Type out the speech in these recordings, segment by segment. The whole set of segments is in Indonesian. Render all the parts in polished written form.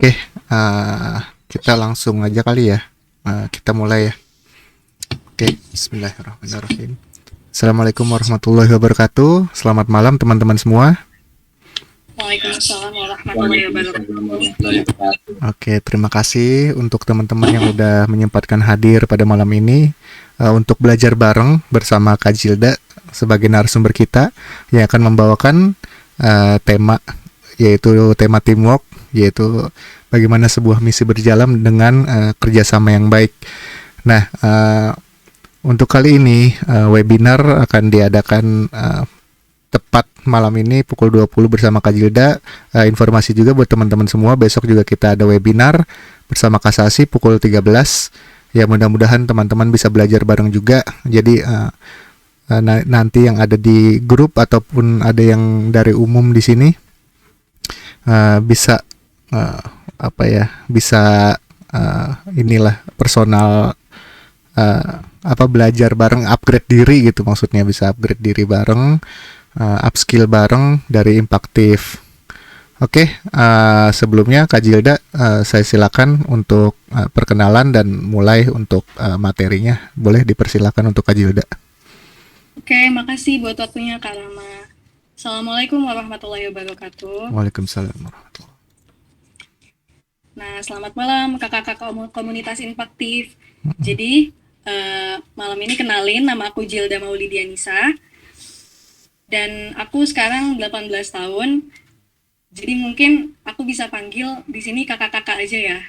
Oke, kita langsung aja kali ya. Kita mulai ya. Oke, bismillahirrahmanirrahim. Assalamualaikum warahmatullahi wabarakatuh. Selamat malam teman-teman semua. Waalaikumsalam warahmatullahi wabarakatuh. Oke, terima kasih untuk teman-teman yang udah menyempatkan hadir pada malam ini untuk belajar bareng bersama Kak Jilda sebagai narasumber kita yang akan membawakan tema, yaitu tema teamwork, yaitu bagaimana sebuah misi berjalan dengan kerjasama yang baik. Nah, untuk kali ini webinar akan diadakan tepat malam ini pukul 20 bersama Kak Jilda. Informasi juga buat teman-teman semua, besok juga kita ada webinar bersama Kak Sasi pukul 13. Ya, mudah-mudahan teman-teman bisa belajar bareng juga. Jadi nanti yang ada di grup ataupun ada yang dari umum di sini bisa bisa inilah personal belajar bareng, upgrade diri gitu, maksudnya bisa upgrade diri bareng, upskill bareng dari Impaktif. Oke, sebelumnya Kak Jilda, saya silakan untuk perkenalan dan mulai untuk materinya. Boleh dipersilakan untuk Kak Jilda. Oke, makasih buat waktunya Kak Rama. Assalamualaikum warahmatullahi wabarakatuh. Waalaikumsalam warahmatullahi. Nah, selamat malam kakak-kakak komunitas Impaktif. Jadi, malam ini kenalin, nama aku Jilda Maulidianisa. Dan aku sekarang 18 tahun. Jadi mungkin aku bisa panggil di sini kakak-kakak aja ya.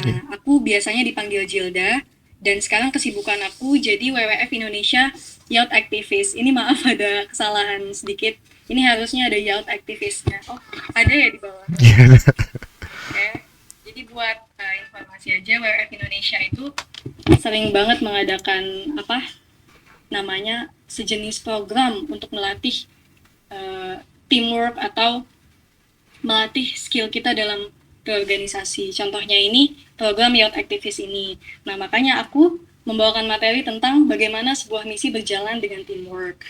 Nah, aku biasanya dipanggil Jilda. Dan sekarang kesibukan aku jadi WWF Indonesia Youth Activist. Ini maaf ada kesalahan sedikit. Ini harusnya ada Youth Activistnya. Oh, ada ya di bawah. Oke. Jadi buat informasi aja, WWF Indonesia itu sering banget mengadakan namanya sejenis program untuk melatih teamwork atau melatih skill kita dalam berorganisasi. Contohnya ini program Youth Activist ini. Nah, makanya aku membawakan materi tentang bagaimana sebuah misi berjalan dengan teamwork.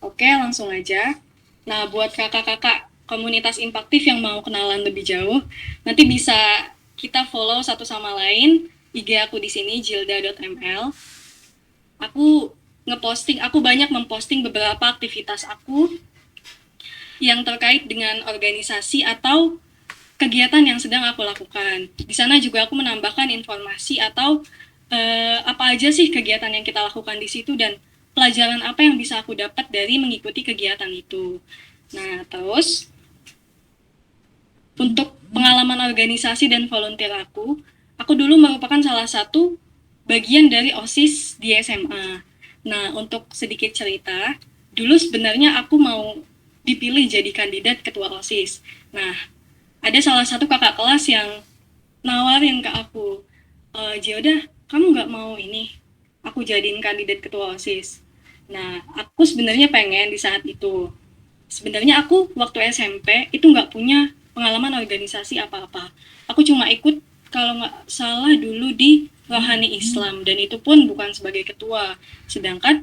Oke, langsung aja. Nah, buat kakak-kakak komunitas Impaktif yang mau kenalan lebih jauh, nanti bisa kita follow satu sama lain. IG aku di sini jilda.ml. Aku banyak memposting beberapa aktivitas aku yang terkait dengan organisasi atau kegiatan yang sedang aku lakukan. Di sana juga aku menambahkan informasi atau apa aja sih kegiatan yang kita lakukan di situ dan pelajaran apa yang bisa aku dapat dari mengikuti kegiatan itu. Nah, terus untuk pengalaman organisasi dan volunteer aku dulu merupakan salah satu bagian dari OSIS di SMA. Nah, untuk sedikit cerita, dulu sebenarnya aku mau dipilih jadi kandidat ketua OSIS. Nah, ada salah satu kakak kelas yang nawarin ke aku, Jioda, kamu nggak mau ini, aku jadiin kandidat ketua OSIS. Nah, aku sebenarnya pengen di saat itu. Sebenarnya aku waktu SMP itu nggak punya pengalaman organisasi apa-apa. Aku cuma ikut kalau nggak salah dulu di Rohani Islam, dan itu pun bukan sebagai ketua. Sedangkan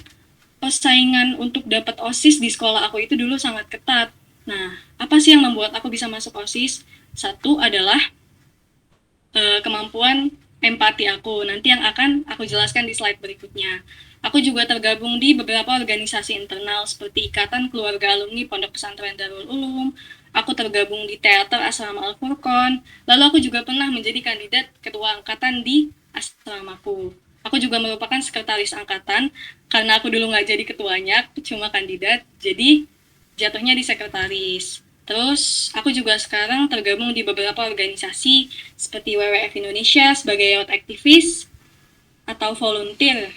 persaingan untuk dapat OSIS di sekolah aku itu dulu sangat ketat. Nah, apa sih yang membuat aku bisa masuk OSIS? Satu adalah kemampuan empati aku. Nanti yang akan aku jelaskan di slide berikutnya. Aku juga tergabung di beberapa organisasi internal seperti Ikatan Keluarga Alumni Pondok Pesantren Darul Ulum. Aku tergabung di Teater Asrama Al-Furqon. Lalu aku juga pernah menjadi kandidat ketua angkatan di asramaku. Aku juga merupakan sekretaris angkatan, karena aku dulu nggak jadi ketuanya, aku cuma kandidat, jadi jatuhnya di sekretaris. Terus aku juga sekarang tergabung di beberapa organisasi seperti WWF Indonesia sebagai youth activist atau volunteer.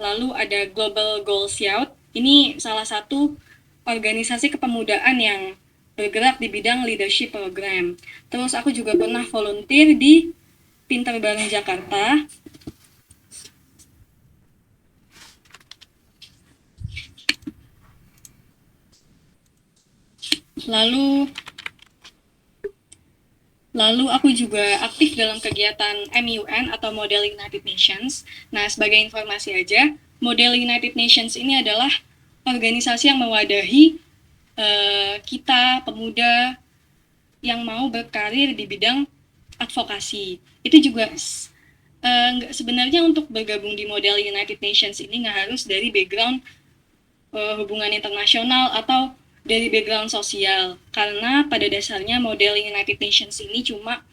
Lalu ada Global Goals Youth. Ini salah satu organisasi kepemudaan yang bergerak di bidang leadership program. Terus aku juga pernah volunteer di Pintar Bareng Jakarta. Lalu aku juga aktif dalam kegiatan MUN atau Model United Nations. Nah, sebagai informasi aja, Model United Nations ini adalah organisasi yang mewadahi kita pemuda yang mau berkarir di bidang advokasi. Itu juga sebenarnya untuk bergabung di model United Nations ini nggak harus dari background hubungan internasional atau dari background sosial, karena pada dasarnya model United Nations ini cuma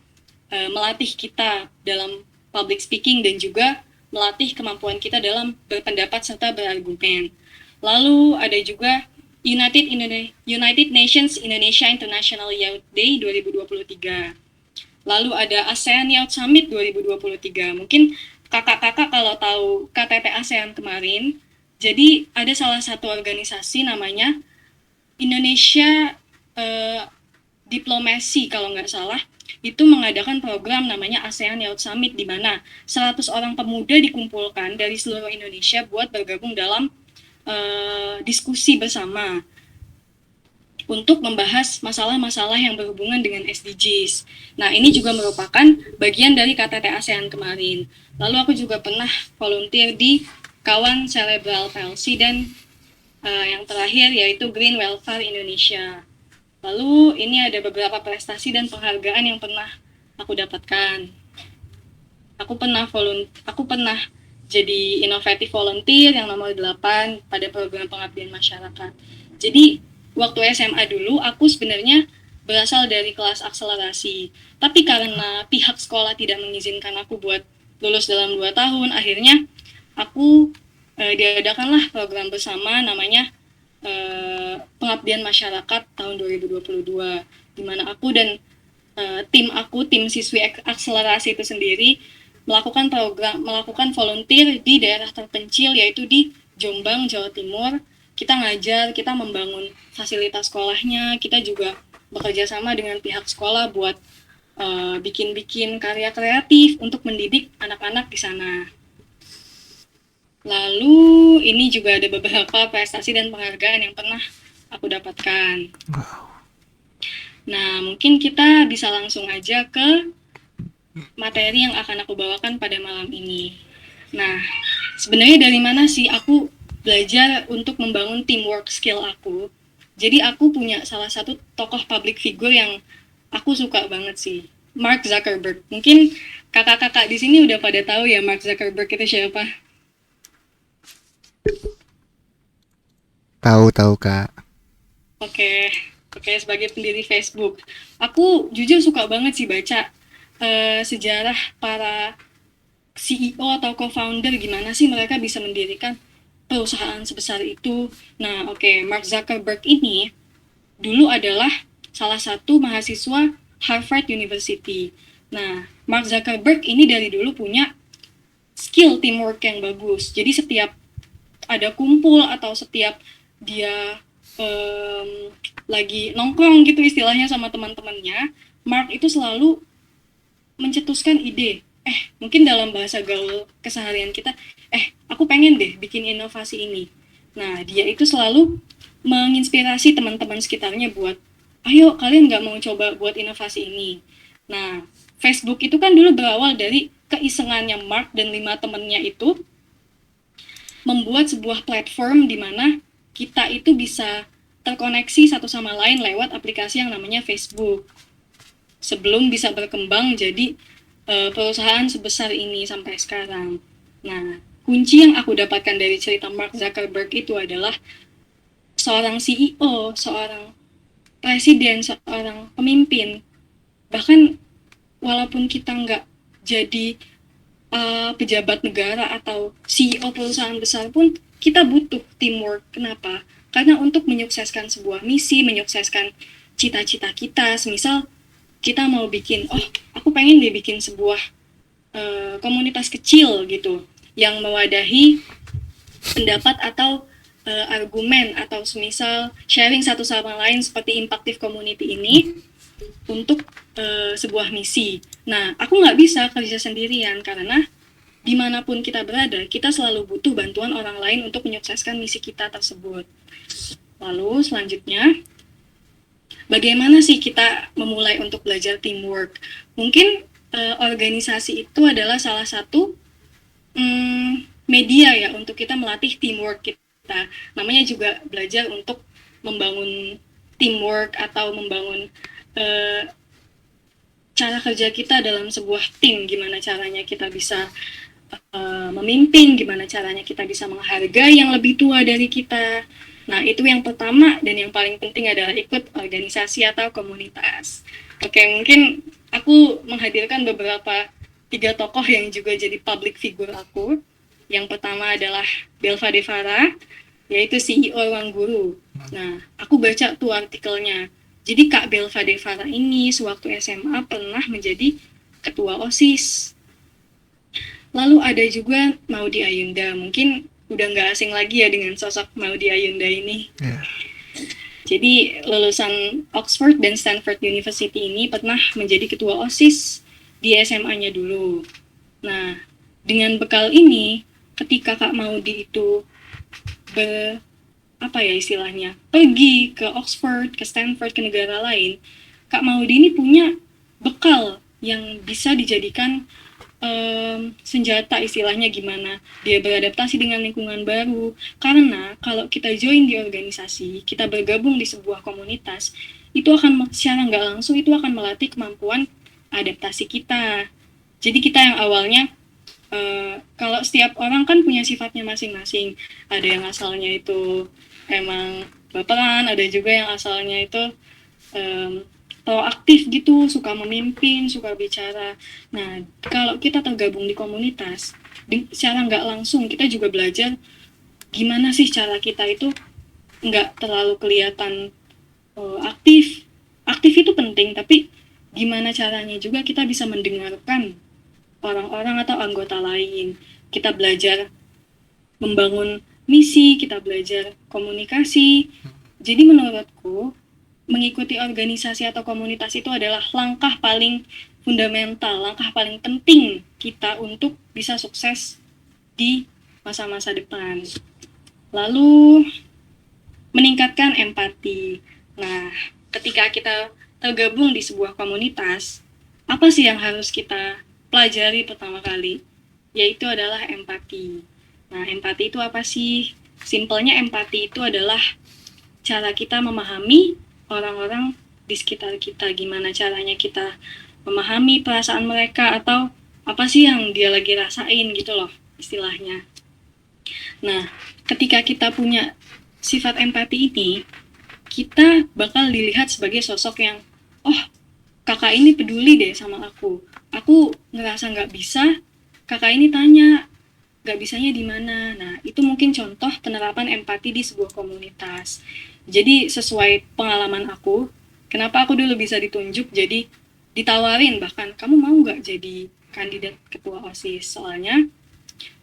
melatih kita dalam public speaking dan juga melatih kemampuan kita dalam berpendapat serta berargumen. Lalu ada juga United Nations Indonesia International Youth Day 2023. Lalu ada ASEAN Youth Summit 2023. Mungkin kakak-kakak kalau tahu KTT ASEAN kemarin, jadi ada salah satu organisasi namanya Indonesia Diplomasi kalau nggak salah, itu mengadakan program namanya ASEAN Youth Summit, di mana 100 orang pemuda dikumpulkan dari seluruh Indonesia buat bergabung dalam diskusi bersama untuk membahas masalah-masalah yang berhubungan dengan SDGs. Nah, ini juga merupakan bagian dari KTT ASEAN kemarin. Lalu aku juga pernah volunteer di Kawan Cerebral Palsy dan yang terakhir yaitu Green Welfare Indonesia. Lalu ini ada beberapa prestasi dan penghargaan yang pernah aku dapatkan. Aku pernah jadi inovatif volunteer yang nomor 8 pada program pengabdian masyarakat. Jadi waktu SMA dulu aku sebenarnya berasal dari kelas akselerasi. Tapi karena pihak sekolah tidak mengizinkan aku buat lulus dalam 2 tahun, akhirnya aku diadakanlah program bersama namanya pengabdian masyarakat tahun 2022, di mana aku dan tim siswi akselerasi itu sendiri melakukan volunteer di daerah terpencil, yaitu di Jombang, Jawa Timur. Kita ngajar, kita membangun fasilitas sekolahnya, kita juga bekerja sama dengan pihak sekolah buat bikin-bikin karya kreatif untuk mendidik anak-anak di sana. Lalu ini juga ada beberapa prestasi dan penghargaan yang pernah aku dapatkan. Nah, mungkin kita bisa langsung aja ke materi yang akan aku bawakan pada malam ini. Nah, sebenarnya dari mana sih aku belajar untuk membangun teamwork skill aku? Jadi aku punya salah satu tokoh public figure yang aku suka banget sih, Mark Zuckerberg. Mungkin kakak-kakak di sini udah pada tahu ya Mark Zuckerberg itu siapa? Tahu Kak. Oke, sebagai pendiri Facebook, aku jujur suka banget sih baca sejarah para CEO atau co-founder, gimana sih mereka bisa mendirikan perusahaan sebesar itu. Nah, Mark Zuckerberg ini dulu adalah salah satu mahasiswa Harvard University. Nah, Mark Zuckerberg ini dari dulu punya skill teamwork yang bagus. Jadi setiap ada kumpul atau setiap dia lagi nongkrong gitu istilahnya sama teman-temannya, Mark itu selalu mencetuskan ide. Mungkin dalam bahasa gaul keseharian kita, aku pengen deh bikin inovasi ini. Nah, dia itu selalu menginspirasi teman-teman sekitarnya buat, ayo kalian nggak mau coba buat inovasi ini. Nah, Facebook itu kan dulu berawal dari keisengannya Mark dan 5 temannya itu membuat sebuah platform di mana kita itu bisa terkoneksi satu sama lain lewat aplikasi yang namanya Facebook. Sebelum bisa berkembang jadi perusahaan sebesar ini sampai sekarang. Nah, kunci yang aku dapatkan dari cerita Mark Zuckerberg itu adalah seorang CEO, seorang presiden, seorang pemimpin. Bahkan walaupun kita nggak jadi pejabat negara atau CEO perusahaan besar pun, kita butuh teamwork. Kenapa? Karena untuk menyukseskan sebuah misi, menyukseskan cita-cita kita, semisal kita mau bikin, aku pengen deh bikin sebuah komunitas kecil gitu, yang mewadahi pendapat atau argumen, atau semisal sharing satu sama lain seperti Impactive Community ini untuk sebuah misi. Nah, aku nggak bisa kerja sendirian karena dimanapun kita berada, kita selalu butuh bantuan orang lain untuk menyukseskan misi kita tersebut. Lalu selanjutnya, bagaimana sih kita memulai untuk belajar teamwork? Mungkin organisasi itu adalah salah satu media ya untuk kita melatih teamwork kita. Namanya juga belajar untuk membangun teamwork atau membangun cara kerja kita dalam sebuah tim, gimana caranya kita bisa memimpin, gimana caranya kita bisa menghargai yang lebih tua dari kita. Nah, itu yang pertama dan yang paling penting adalah ikut organisasi atau komunitas. Oke, mungkin aku menghadirkan beberapa 3 tokoh yang juga jadi public figure aku. Yang pertama adalah Belva Devara, yaitu CEO Ruang Guru. Nah, aku baca tuh artikelnya. Jadi Kak Belva Devara ini sewaktu SMA pernah menjadi ketua OSIS. Lalu ada juga Maudy Ayunda, mungkin udah nggak asing lagi ya dengan sosok Maudy Ayunda ini. Ya. Jadi lulusan Oxford dan Stanford University ini pernah menjadi ketua OSIS di SMA-nya dulu. Nah, dengan bekal ini, ketika Kak Maudy itu pergi ke Oxford, ke Stanford, ke negara lain, Kak Maudy ini punya bekal yang bisa dijadikan senjata, istilahnya gimana dia beradaptasi dengan lingkungan baru. Karena kalau kita join di organisasi, kita bergabung di sebuah komunitas, itu akan secara nggak langsung itu akan melatih kemampuan adaptasi kita. Jadi kita yang awalnya kalau setiap orang kan punya sifatnya masing-masing, ada yang asalnya itu emang baperan, ada juga yang asalnya itu proaktif gitu, suka memimpin, suka bicara. Nah, kalau kita tergabung di komunitas, secara nggak langsung kita juga belajar gimana sih cara kita itu nggak terlalu kelihatan aktif. Aktif itu penting, tapi gimana caranya juga kita bisa mendengarkan orang-orang atau anggota lain. Kita belajar membangun misi, kita belajar komunikasi. Jadi menurutku, mengikuti organisasi atau komunitas itu adalah langkah paling fundamental, langkah paling penting kita untuk bisa sukses di masa-masa depan. Lalu, meningkatkan empati. Nah, ketika kita tergabung di sebuah komunitas, apa sih yang harus kita pelajari pertama kali? Yaitu adalah empati. Nah, empati itu apa sih? Simpelnya empati itu adalah cara kita memahami orang-orang di sekitar kita, gimana caranya kita memahami perasaan mereka atau apa sih yang dia lagi rasain gitu loh istilahnya. Nah, ketika kita punya sifat empati ini, kita bakal dilihat sebagai sosok yang, oh, kakak ini peduli deh sama aku. Aku ngerasa nggak bisa, kakak ini tanya, nggak bisanya di mana. Nah, itu mungkin contoh penerapan empati di sebuah komunitas. Jadi sesuai pengalaman aku, kenapa aku dulu bisa ditunjuk jadi ditawarin bahkan, kamu mau nggak jadi kandidat ketua OSIS? Soalnya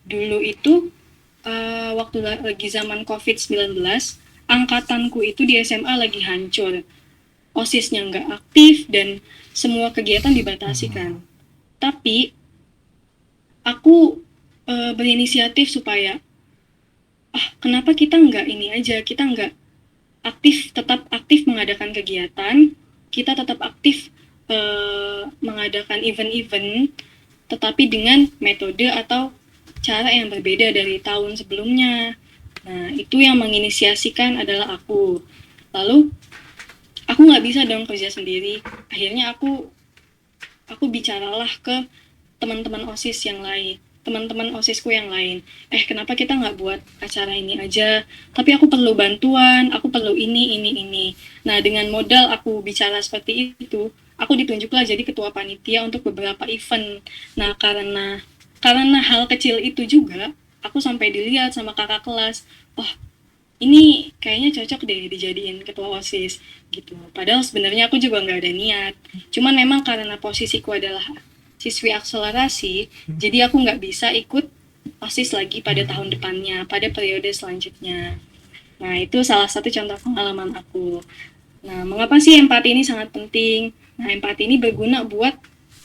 dulu itu waktu lagi zaman COVID-19, angkatanku itu di SMA lagi hancur. OSISnya nggak aktif dan semua kegiatan dibatasi kan. Tapi aku berinisiatif supaya, kenapa kita nggak ini aja, kita nggak tetap aktif mengadakan kegiatan, kita tetap aktif mengadakan event-event, tetapi dengan metode atau cara yang berbeda dari tahun sebelumnya. Nah, itu yang menginisiasikan adalah aku. Lalu, aku nggak bisa dong kerja sendiri. Akhirnya aku bicaralah ke teman-teman OSIS yang lain. Teman-teman OSISku yang lain, kenapa kita nggak buat acara ini aja? Tapi aku perlu bantuan, aku perlu ini. Nah, dengan modal aku bicara seperti itu, aku ditunjuklah jadi ketua panitia untuk beberapa event. Nah, karena hal kecil itu juga, aku sampai dilihat sama kakak kelas, ini kayaknya cocok deh dijadiin ketua OSIS gitu. Padahal sebenarnya aku juga nggak ada niat. Cuman memang karena posisiku adalah siswi akselerasi, jadi aku nggak bisa ikut OSIS lagi pada tahun depannya, pada periode selanjutnya. Nah, itu salah satu contoh pengalaman aku. Nah, mengapa sih empati ini sangat penting? Nah, empati ini berguna buat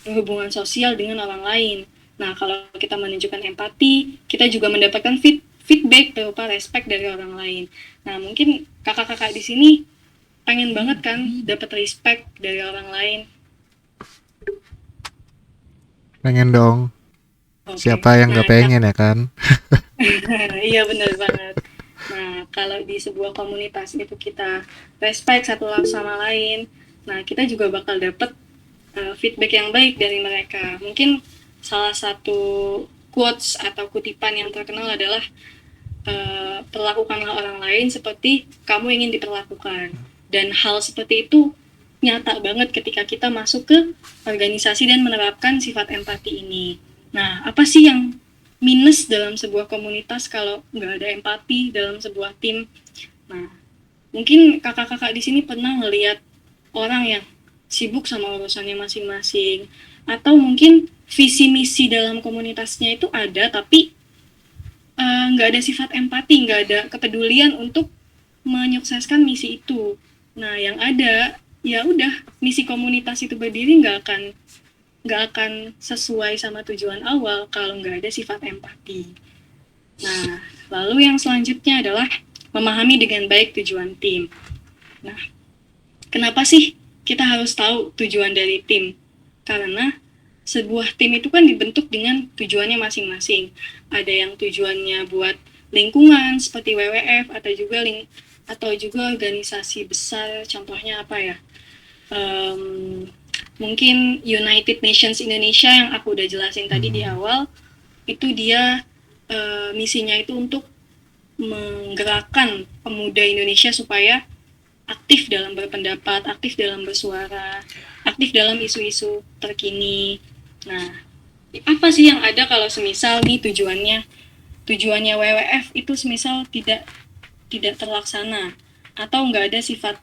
berhubungan sosial dengan orang lain. Nah, kalau kita menunjukkan empati, kita juga mendapatkan feedback berupa respect dari orang lain. Nah, mungkin kakak-kakak di sini pengen banget kan dapat respect dari orang lain. Pengen dong. Okay. Siapa yang nggak pengen ya kan? Iya, benar banget. Nah, kalau di sebuah komunitas itu kita respect satu sama lain, nah kita juga bakal dapet feedback yang baik dari mereka. Mungkin salah satu quotes atau kutipan yang terkenal adalah perlakukanlah orang lain seperti kamu ingin diperlakukan. Dan hal seperti itu nyata banget ketika kita masuk ke organisasi dan menerapkan sifat empati ini. Nah, apa sih yang minus dalam sebuah komunitas kalau nggak ada empati dalam sebuah tim? Nah, mungkin kakak-kakak di sini pernah ngelihat orang yang sibuk sama urusannya masing-masing, atau mungkin visi misi dalam komunitasnya itu ada tapi nggak ada sifat empati, nggak ada kepedulian untuk menyukseskan misi itu. Nah, yang ada ya udah misi komunitas itu berdiri nggak akan sesuai sama tujuan awal kalau nggak ada sifat empati. Nah, lalu yang selanjutnya adalah memahami dengan baik tujuan tim. Nah, kenapa sih kita harus tahu tujuan dari tim? Karena sebuah tim itu kan dibentuk dengan tujuannya masing-masing. Ada yang tujuannya buat lingkungan seperti WWF atau juga organisasi besar, contohnya apa ya? Mungkin United Nations Indonesia yang aku udah jelasin tadi di awal, itu dia misinya itu untuk menggerakkan pemuda Indonesia supaya aktif dalam berpendapat, aktif dalam bersuara, aktif dalam isu-isu terkini. Nah, apa sih yang ada kalau semisal nih tujuannya WWF itu semisal tidak terlaksana, atau nggak ada sifat,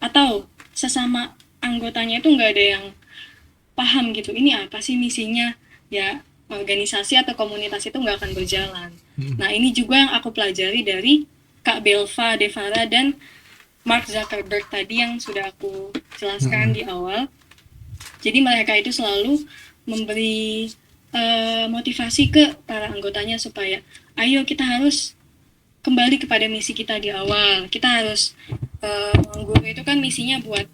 atau sesama anggotanya itu nggak ada yang paham gitu, ini apa sih misinya, ya organisasi atau komunitas itu nggak akan berjalan. Nah, ini juga yang aku pelajari dari Kak Belva Devara dan Mark Zuckerberg tadi yang sudah aku jelaskan di awal. Jadi mereka itu selalu memberi motivasi ke para anggotanya supaya ayo kita harus kembali kepada misi kita di awal. Kita harus guru itu kan misinya buat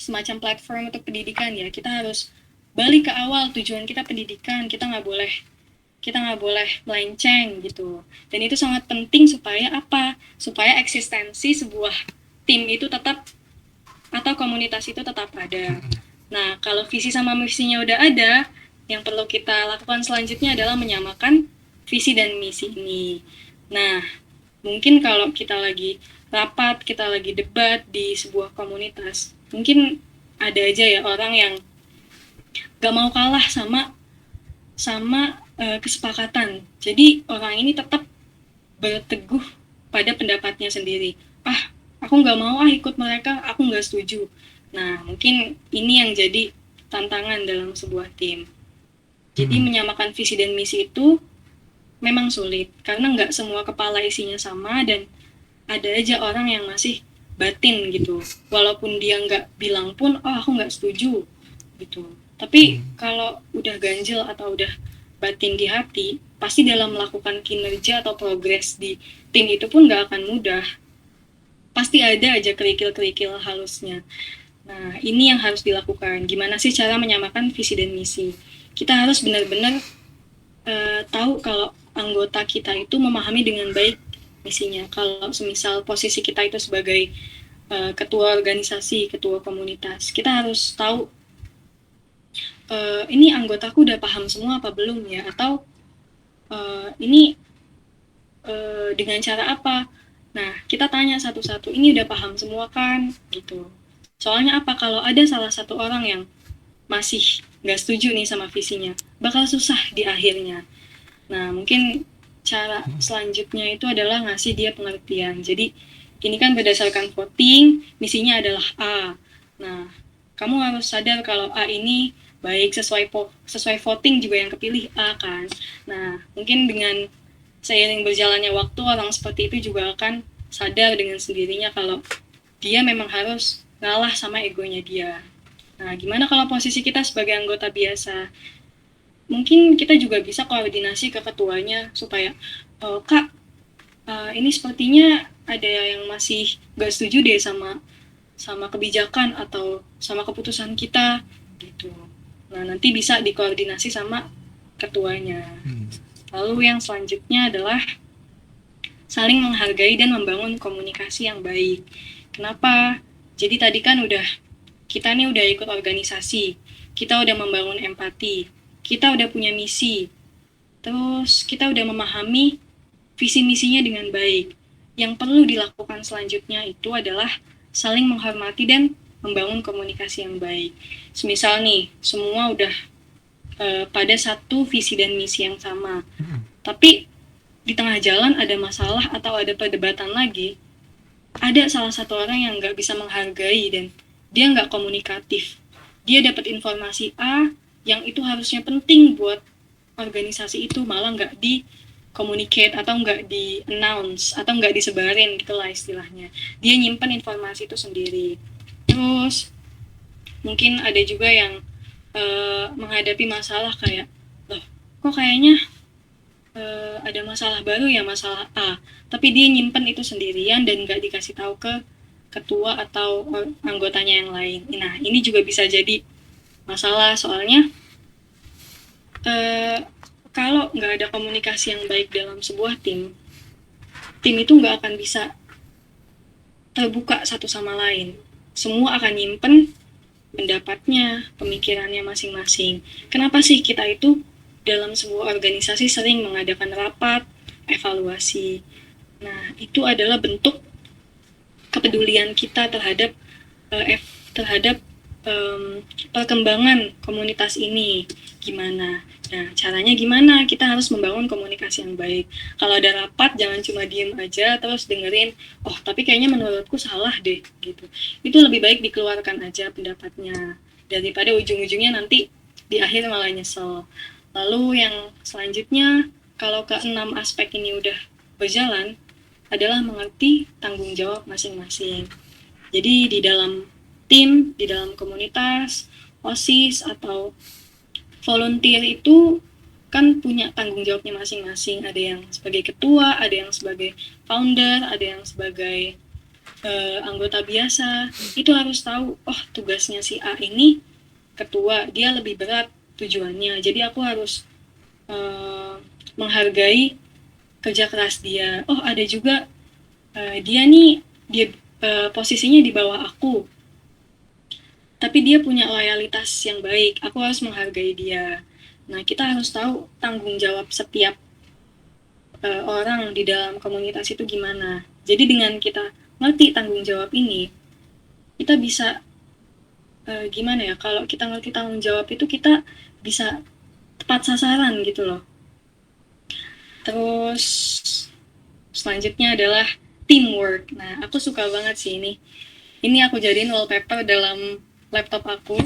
semacam platform untuk pendidikan ya. Kita harus balik ke awal, tujuan kita pendidikan. Kita nggak boleh melenceng gitu. Dan itu sangat penting supaya apa? Supaya eksistensi sebuah tim itu tetap atau komunitas itu tetap ada. Nah, kalau visi sama misinya udah ada, yang perlu kita lakukan selanjutnya adalah menyamakan visi dan misi ini. Nah, mungkin kalau kita lagi rapat, kita lagi debat di sebuah komunitas, mungkin ada aja ya orang yang gak mau kalah sama kesepakatan. Jadi orang ini tetap berteguh pada pendapatnya sendiri. Aku gak mau ikut mereka, aku gak setuju. Nah, mungkin ini yang jadi tantangan dalam sebuah tim. Jadi menyamakan visi dan misi itu memang sulit, karena nggak semua kepala isinya sama dan ada aja orang yang masih batin gitu. Walaupun dia nggak bilang pun, aku nggak setuju gitu. Tapi kalau udah ganjil atau udah batin di hati, pasti dalam melakukan kinerja atau progres di tim itu pun nggak akan mudah. Pasti ada aja kerikil-kerikil halusnya. Nah, ini yang harus dilakukan. Gimana sih cara menyamakan visi dan misi? Kita harus benar-benar tahu kalau anggota kita itu memahami dengan baik misinya. Kalau semisal posisi kita itu sebagai ketua organisasi, ketua komunitas, kita harus tahu ini anggotaku udah paham semua apa belum ya? Atau ini dengan cara apa? Nah, kita tanya satu-satu, ini udah paham semua kan? Gitu. Soalnya apa? Kalau ada salah satu orang yang masih nggak setuju nih sama visinya, bakal susah di akhirnya. Nah, mungkin cara selanjutnya itu adalah ngasih dia pengertian. Jadi, ini kan berdasarkan voting, misinya adalah A. Nah, kamu harus sadar kalau A ini baik, sesuai voting juga yang kepilih A kan. Nah, mungkin dengan seiring berjalannya waktu, orang seperti itu juga akan sadar dengan sendirinya kalau dia memang harus ngalah sama egonya dia. Nah, gimana kalau posisi kita sebagai anggota biasa? Mungkin kita juga bisa koordinasi ke ketuanya supaya, Kak, ini sepertinya ada yang masih gak setuju deh sama kebijakan atau sama keputusan kita, gitu. Nah, nanti bisa dikoordinasi sama ketuanya. Lalu yang selanjutnya adalah saling menghargai dan membangun komunikasi yang baik. Kenapa? Jadi tadi kan udah kita nih udah ikut organisasi, kita udah membangun empati, kita udah punya misi, terus kita udah memahami visi misinya dengan baik. Yang perlu dilakukan selanjutnya itu adalah saling menghormati dan membangun komunikasi yang baik. Semisal nih, semua udah pada satu visi dan misi yang sama, tapi di tengah jalan ada masalah atau ada perdebatan lagi, ada salah satu orang yang nggak bisa menghargai dan dia nggak komunikatif. Dia dapat informasi A yang itu harusnya penting buat organisasi itu, malah nggak di communicate atau nggak di announce atau nggak disebarin gitulah istilahnya. Dia nyimpen informasi itu sendiri. Terus mungkin ada juga yang menghadapi masalah kayak, loh kok kayaknya ada masalah baru ya, masalah A, tapi dia nyimpen itu sendirian dan nggak dikasih tahu ke ketua atau anggotanya yang lain. Nah ini juga bisa jadi masalah, soalnya kalau nggak ada komunikasi yang baik dalam sebuah tim itu nggak akan bisa terbuka satu sama lain. Semua akan nyimpen pendapatnya, pemikirannya masing-masing. Kenapa sih kita itu dalam sebuah organisasi sering mengadakan rapat, evaluasi? Nah, itu adalah bentuk kepedulian kita terhadap perkembangan komunitas ini gimana. Nah, caranya gimana? Kita harus membangun komunikasi yang baik. Kalau ada rapat, jangan cuma diem aja terus dengerin, oh tapi kayaknya menurutku salah deh, gitu. Itu lebih baik dikeluarkan aja pendapatnya, daripada ujung-ujungnya nanti di akhir malah nyesel. Lalu yang selanjutnya, kalau ke-6 aspek ini udah berjalan, adalah mengerti tanggung jawab masing-masing. Jadi di dalam tim, di dalam komunitas, OSIS, atau volunteer itu kan punya tanggung jawabnya masing-masing. Ada yang sebagai ketua, ada yang sebagai founder, ada yang sebagai anggota biasa. Itu harus tahu, oh tugasnya si A ini ketua, dia lebih berat tujuannya. Jadi aku harus menghargai kerja keras dia. Oh ada juga dia nih, dia posisinya di bawah aku, tapi dia punya loyalitas yang baik, aku harus menghargai dia. Nah, kita harus tahu tanggung jawab setiap orang di dalam komunitas itu gimana. Jadi dengan kita ngerti tanggung jawab ini, kita bisa gimana ya, kalau kita ngerti tanggung jawab itu kita bisa tepat sasaran gitu loh. Terus selanjutnya adalah teamwork. Nah, aku suka banget sih ini. Ini aku jadiin wallpaper dalam laptop aku.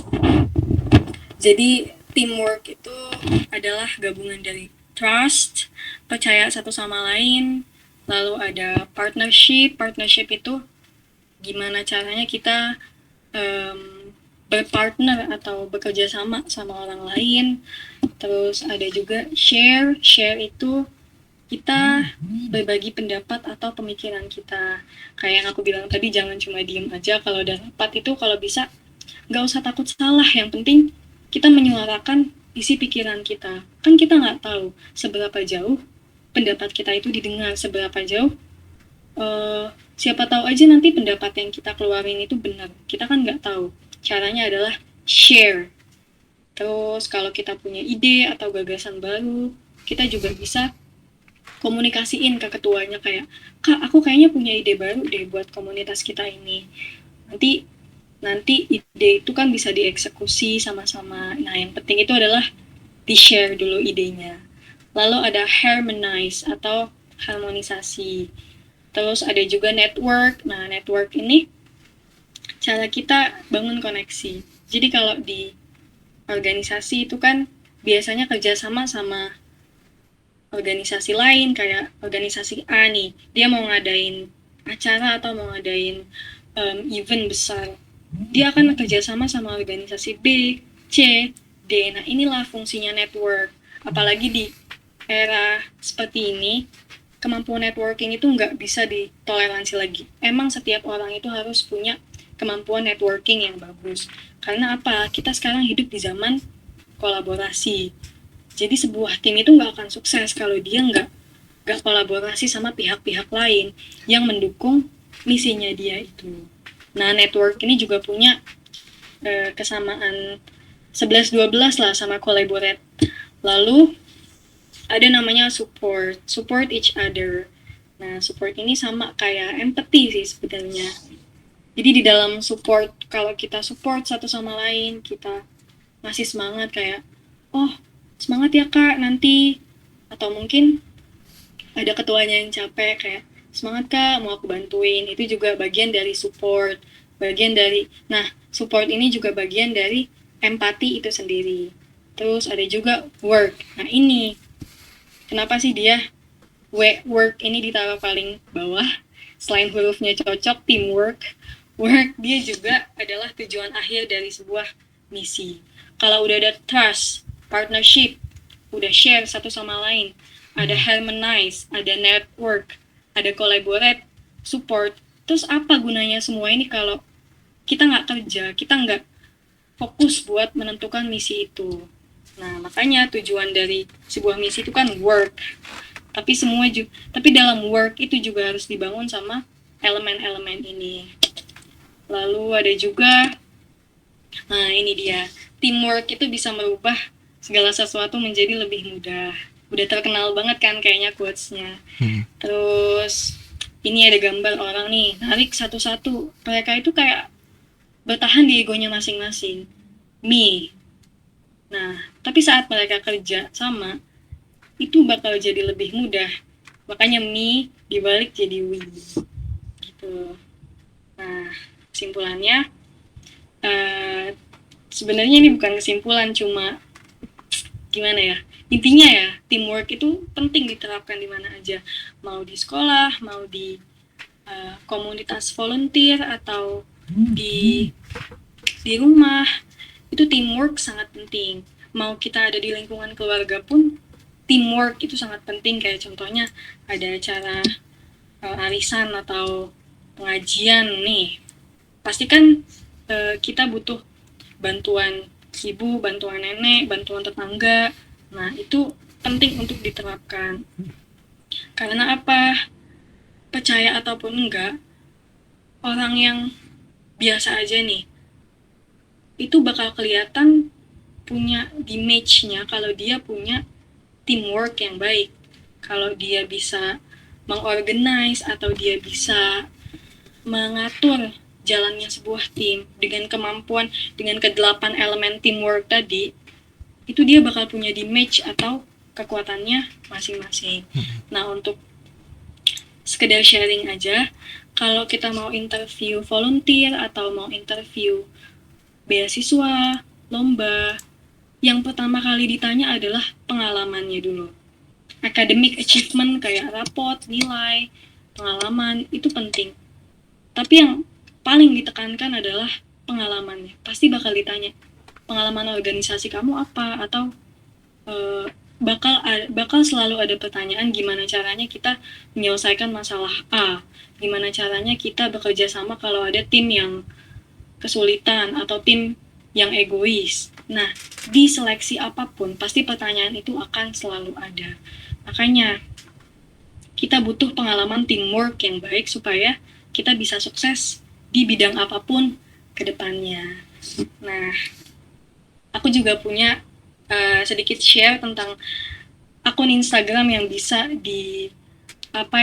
Jadi teamwork itu adalah gabungan dari trust, percaya satu sama lain, lalu ada partnership. Partnership itu gimana caranya kita berpartner atau bekerja sama orang lain. Terus ada juga share. Share itu kita berbagi pendapat atau pemikiran kita. Kayak yang aku bilang tadi, jangan cuma diem aja. Kalau udah rapat itu kalau bisa nggak usah takut salah, yang penting kita menyuarakan isi pikiran kita. Kan kita nggak tahu seberapa jauh pendapat kita itu didengar, seberapa jauh siapa tahu aja nanti pendapat yang kita keluarin itu benar. Kita kan nggak tahu. Caranya adalah share. Terus kalau kita punya ide atau gagasan baru, kita juga bisa komunikasiin ke ketuanya kayak, Kak, aku kayaknya punya ide baru deh buat komunitas kita ini. Nanti ide itu kan bisa dieksekusi sama-sama. Nah, yang penting itu adalah di-share dulu idenya. Lalu ada harmonize atau harmonisasi. Terus ada juga network. Nah, network ini cara kita bangun koneksi. Jadi kalau di organisasi itu kan biasanya kerjasama sama organisasi lain, kayak organisasi A nih, dia mau ngadain acara atau mau ngadain event besar, dia akan kerjasama sama organisasi B, C, D. Nah inilah fungsinya network. Apalagi di era seperti ini, kemampuan networking itu nggak bisa ditoleransi lagi. Emang setiap orang itu harus punya kemampuan networking yang bagus. Karena apa? Kita sekarang hidup di zaman kolaborasi. Jadi sebuah tim itu nggak akan sukses kalau dia nggak kolaborasi sama pihak-pihak lain yang mendukung misinya dia itu. Nah, network ini juga punya kesamaan 11-12 lah sama collaborate. Lalu ada namanya support each other. Nah, support ini sama kayak empathy sih sebenarnya. Jadi di dalam support, kalau kita support satu sama lain, kita ngasih semangat kayak, oh semangat ya kak nanti, atau mungkin ada ketuanya yang capek kayak, semangat kak mau aku bantuin, itu juga bagian dari support, nah support ini juga bagian dari empati itu sendiri. Terus ada juga work. Nah ini kenapa sih dia work ini ditaruh paling bawah? Selain hurufnya cocok, teamwork, work dia juga adalah tujuan akhir dari sebuah misi. Kalau udah ada trust, partnership, udah share satu sama lain, ada harmonize, ada network, ada collaborate, support, terus apa gunanya semua ini kalau kita nggak kerja, kita nggak fokus buat menentukan misi itu. Nah, makanya tujuan dari sebuah misi itu kan work. Tapi dalam work itu juga harus dibangun sama elemen-elemen ini. Lalu ada juga, nah ini dia, teamwork itu bisa merubah segala sesuatu menjadi lebih mudah. Udah terkenal banget kan kayaknya quotes-nya. Terus ini ada gambar orang nih, narik satu-satu. Mereka itu kayak bertahan di egonya masing-masing. Me. Nah, tapi saat mereka kerja sama, itu bakal jadi lebih mudah. Makanya me dibalik jadi we. Gitu. Nah, kesimpulannya, sebenarnya ini bukan kesimpulan, cuma gimana ya, intinya ya teamwork itu penting diterapkan di mana aja, mau di sekolah, mau di komunitas volunteer, atau di rumah, itu teamwork sangat penting. Mau kita ada di lingkungan keluarga pun teamwork itu sangat penting. Kayak contohnya ada acara arisan atau pengajian nih, pasti kan kita butuh bantuan ibu, bantuan nenek, bantuan tetangga. Nah, itu penting untuk diterapkan. Karena apa? Percaya ataupun enggak, orang yang biasa aja nih, itu bakal kelihatan punya image-nya kalau dia punya teamwork yang baik. Kalau dia bisa mengorganize atau dia bisa mengatur jalannya sebuah tim dengan kemampuan, dengan ke-8 elemen teamwork tadi, itu dia bakal punya image atau kekuatannya masing-masing. Nah, untuk sekedar sharing aja, kalau kita mau interview volunteer atau mau interview beasiswa, lomba, yang pertama kali ditanya adalah pengalamannya dulu. Academic achievement kayak rapot, nilai, pengalaman, itu penting. Tapi yang paling ditekankan adalah pengalamannya. Pasti bakal ditanya, pengalaman organisasi kamu apa? Atau bakal selalu ada pertanyaan, gimana caranya kita menyelesaikan masalah A, gimana caranya kita bekerja sama kalau ada tim yang kesulitan atau tim yang egois. Nah, di seleksi apapun pasti pertanyaan itu akan selalu ada. Makanya kita butuh pengalaman teamwork yang baik supaya kita bisa sukses di bidang apapun ke depannya. Nah, aku juga punya sedikit share tentang akun Instagram yang bisa dilihat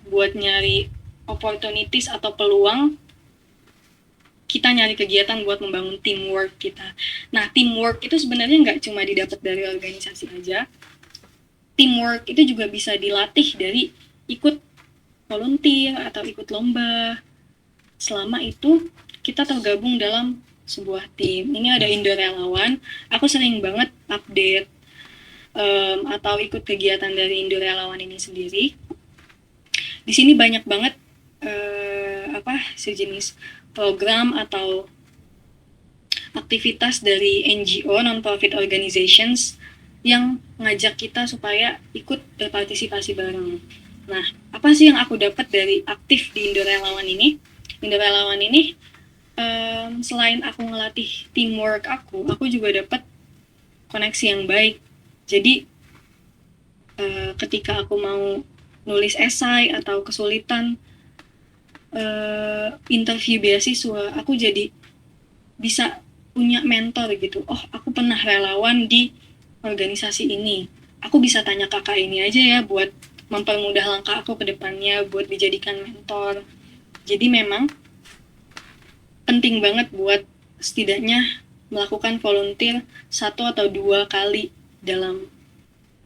buat nyari opportunities atau peluang kita nyari kegiatan buat membangun teamwork kita. Nah, teamwork itu sebenarnya nggak cuma didapat dari organisasi aja. Teamwork itu juga bisa dilatih dari ikut volunteer atau ikut lomba. Selama itu kita tergabung dalam sebuah tim. Ini ada Indo Relawan. Aku sering banget update atau ikut kegiatan dari Indo Relawan ini sendiri. Di sini banyak banget sejenis program atau aktivitas dari NGO, non-profit organizations, yang ngajak kita supaya ikut berpartisipasi bareng. Nah, apa sih yang aku dapat dari aktif di Indo Relawan ini? Indo Relawan ini, selain aku ngelatih teamwork aku juga dapat koneksi yang baik. Jadi, ketika aku mau nulis esai atau kesulitan interview beasiswa, aku jadi bisa punya mentor gitu. Oh, aku pernah relawan di organisasi ini. Aku bisa tanya kakak ini aja ya buat mempermudah langkah aku ke depannya, buat dijadikan mentor. Jadi memang penting banget buat setidaknya melakukan volunteer 1 atau 2 kali dalam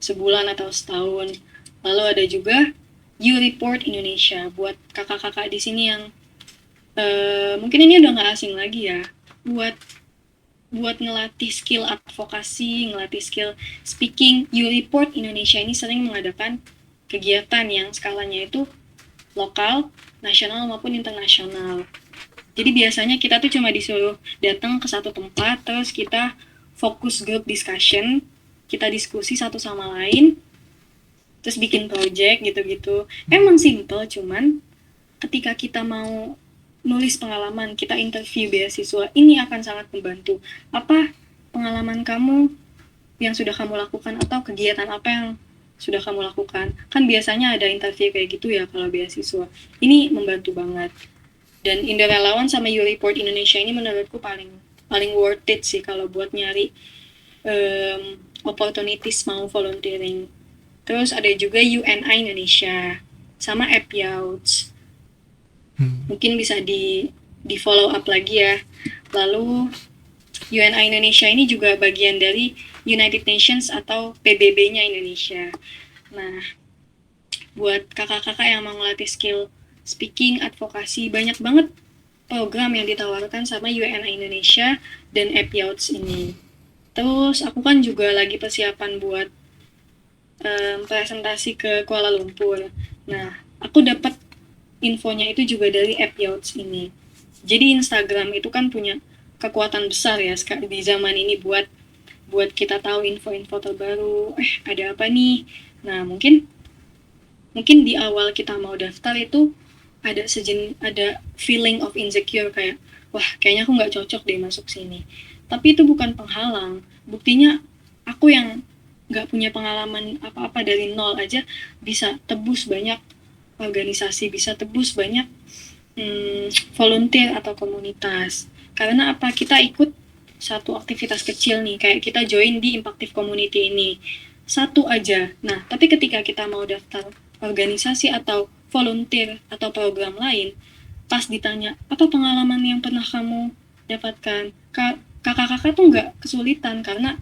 sebulan atau setahun. Lalu ada juga You Report Indonesia buat kakak-kakak di sini yang mungkin ini udah nggak asing lagi ya, buat ngelatih skill advokasi, ngelatih skill speaking. You Report Indonesia ini sering mengadakan kegiatan yang skalanya itu lokal, nasional maupun internasional. Jadi biasanya kita tuh cuma disuruh datang ke satu tempat, terus kita fokus group discussion, kita diskusi satu sama lain, terus bikin project gitu-gitu. Emang simple, cuman ketika kita mau nulis pengalaman, kita interview beasiswa, ini akan sangat membantu. Apa pengalaman kamu yang sudah kamu lakukan atau kegiatan apa yang sudah kamu lakukan? Kan biasanya ada interview kayak gitu ya kalau beasiswa. Ini membantu banget. Dan Indo Relawan sama You Report Indonesia ini menurutku paling worth it sih kalau buat nyari opportunities mau volunteering. Terus ada juga UNI Indonesia sama Appyouts. Mungkin bisa di follow up lagi ya. Lalu UNI Indonesia ini juga bagian dari United Nations atau PBB-nya Indonesia. Nah, buat kakak-kakak yang mau ngelatih skill speaking, advokasi, banyak banget program yang ditawarkan sama UNI Indonesia dan Appyouts ini. Terus aku kan juga lagi persiapan buat presentasi ke Kuala Lumpur. Nah, aku dapat infonya itu juga dari Appyouts ini. Jadi Instagram itu kan punya kekuatan besar ya di zaman ini buat kita tahu info-info terbaru. Ada apa nih? Nah, mungkin di awal kita mau daftar itu ada feeling of insecure kayak, wah kayaknya aku nggak cocok deh masuk sini. Tapi itu bukan penghalang. Buktinya aku yang nggak punya pengalaman apa-apa dari nol aja bisa tebus banyak organisasi, bisa tebus banyak volunteer atau komunitas. Karena apa? Kita ikut satu aktivitas kecil nih, kayak kita join di Impactive Community ini. Satu aja. Nah, tapi ketika kita mau daftar organisasi atau volunteer atau program lain, pas ditanya, apa pengalaman yang pernah kamu dapatkan? Kakak-kakak tuh nggak kesulitan karena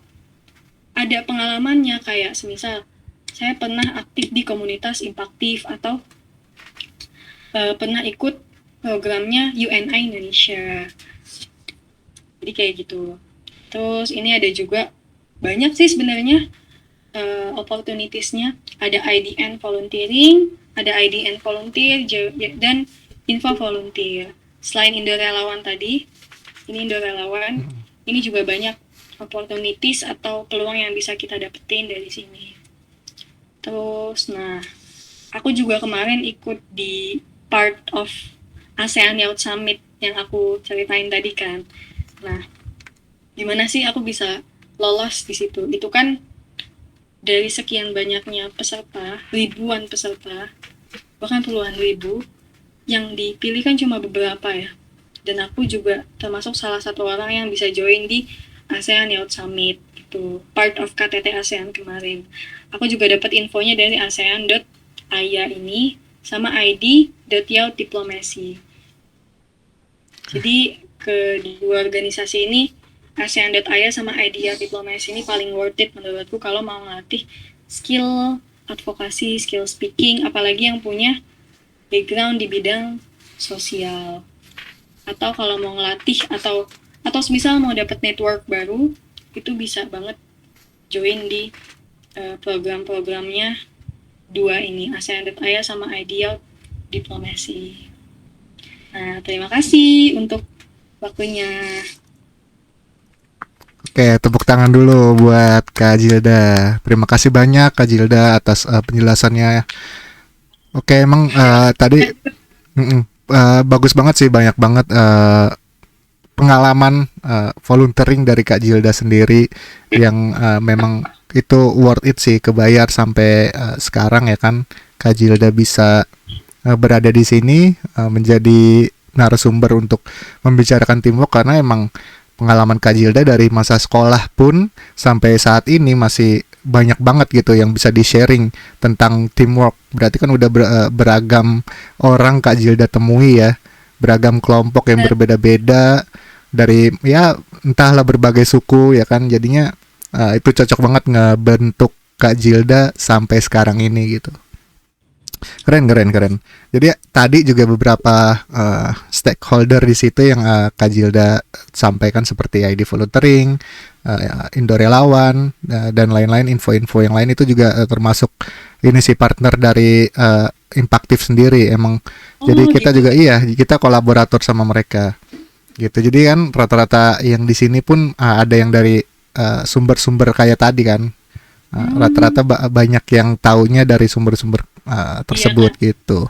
ada pengalamannya, kayak semisal saya pernah aktif di komunitas Impactive atau pernah ikut programnya UNI Indonesia. Jadi kayak gitu. Terus ini ada juga banyak sih sebenarnya opportunities-nya. Ada IDN volunteering, ada IDN volunteer dan info volunteer. Selain Indo Relawan tadi, ini Indo Relawan, ini juga banyak opportunities atau peluang yang bisa kita dapetin dari sini. Terus, nah, aku juga kemarin ikut di part of ASEAN Youth Summit yang aku ceritain tadi kan. Nah, gimana sih aku bisa lolos di situ? Itu kan dari sekian banyaknya peserta, ribuan peserta, bahkan puluhan ribu, yang dipilih kan cuma beberapa ya. Dan aku juga termasuk salah satu orang yang bisa join di ASEAN Youth Summit, itu part of KTT ASEAN kemarin. Aku juga dapat infonya dari asean.aya ini sama id.youth diplomacy. Jadi kedua organisasi ini, asean.aya sama id.youth diplomacy ini paling worth it menurutku kalau mau ngelatih skill advokasi, skill speaking, apalagi yang punya background di bidang sosial. Atau kalau mau ngelatih atau misal mau dapat network baru, itu bisa banget join di program-programnya dua ini, asean.aya sama id.youth diplomacy. Nah, terima kasih untuk waktunya. Oke, tepuk tangan dulu buat Kak Jilda. Terima kasih banyak Kak Jilda atas penjelasannya. Oke, emang tadi bagus banget sih, banyak banget pengalaman volunteering dari Kak Jilda sendiri yang memang itu worth it sih, kebayar sampai sekarang ya kan Kak Jilda bisa berada di sini menjadi narasumber untuk membicarakan teamwork, karena emang pengalaman Kak Jilda dari masa sekolah pun sampai saat ini masih banyak banget gitu yang bisa di-sharing tentang teamwork. Berarti kan udah beragam orang Kak Jilda temui ya, beragam kelompok yang Eh, berbeda-beda dari ya entahlah berbagai suku ya kan. Jadinya itu cocok banget ngebentuk Kak Jilda sampai sekarang ini gitu. Keren, keren, keren. Jadi tadi juga beberapa stakeholder di situ yang Kak Jilda sampaikan seperti ID volunteering, Indo relawan, dan lain-lain info-info yang lain itu juga termasuk ini sih partner dari Impactive sendiri. Emang jadi oh kita gitu. juga iya kita kolaborator sama mereka gitu. Jadi kan rata-rata yang di sini pun ada yang dari sumber-sumber kayak tadi kan. Rata-rata Hmm, banyak yang taunya dari sumber-sumber iya tersebut kan. gitu.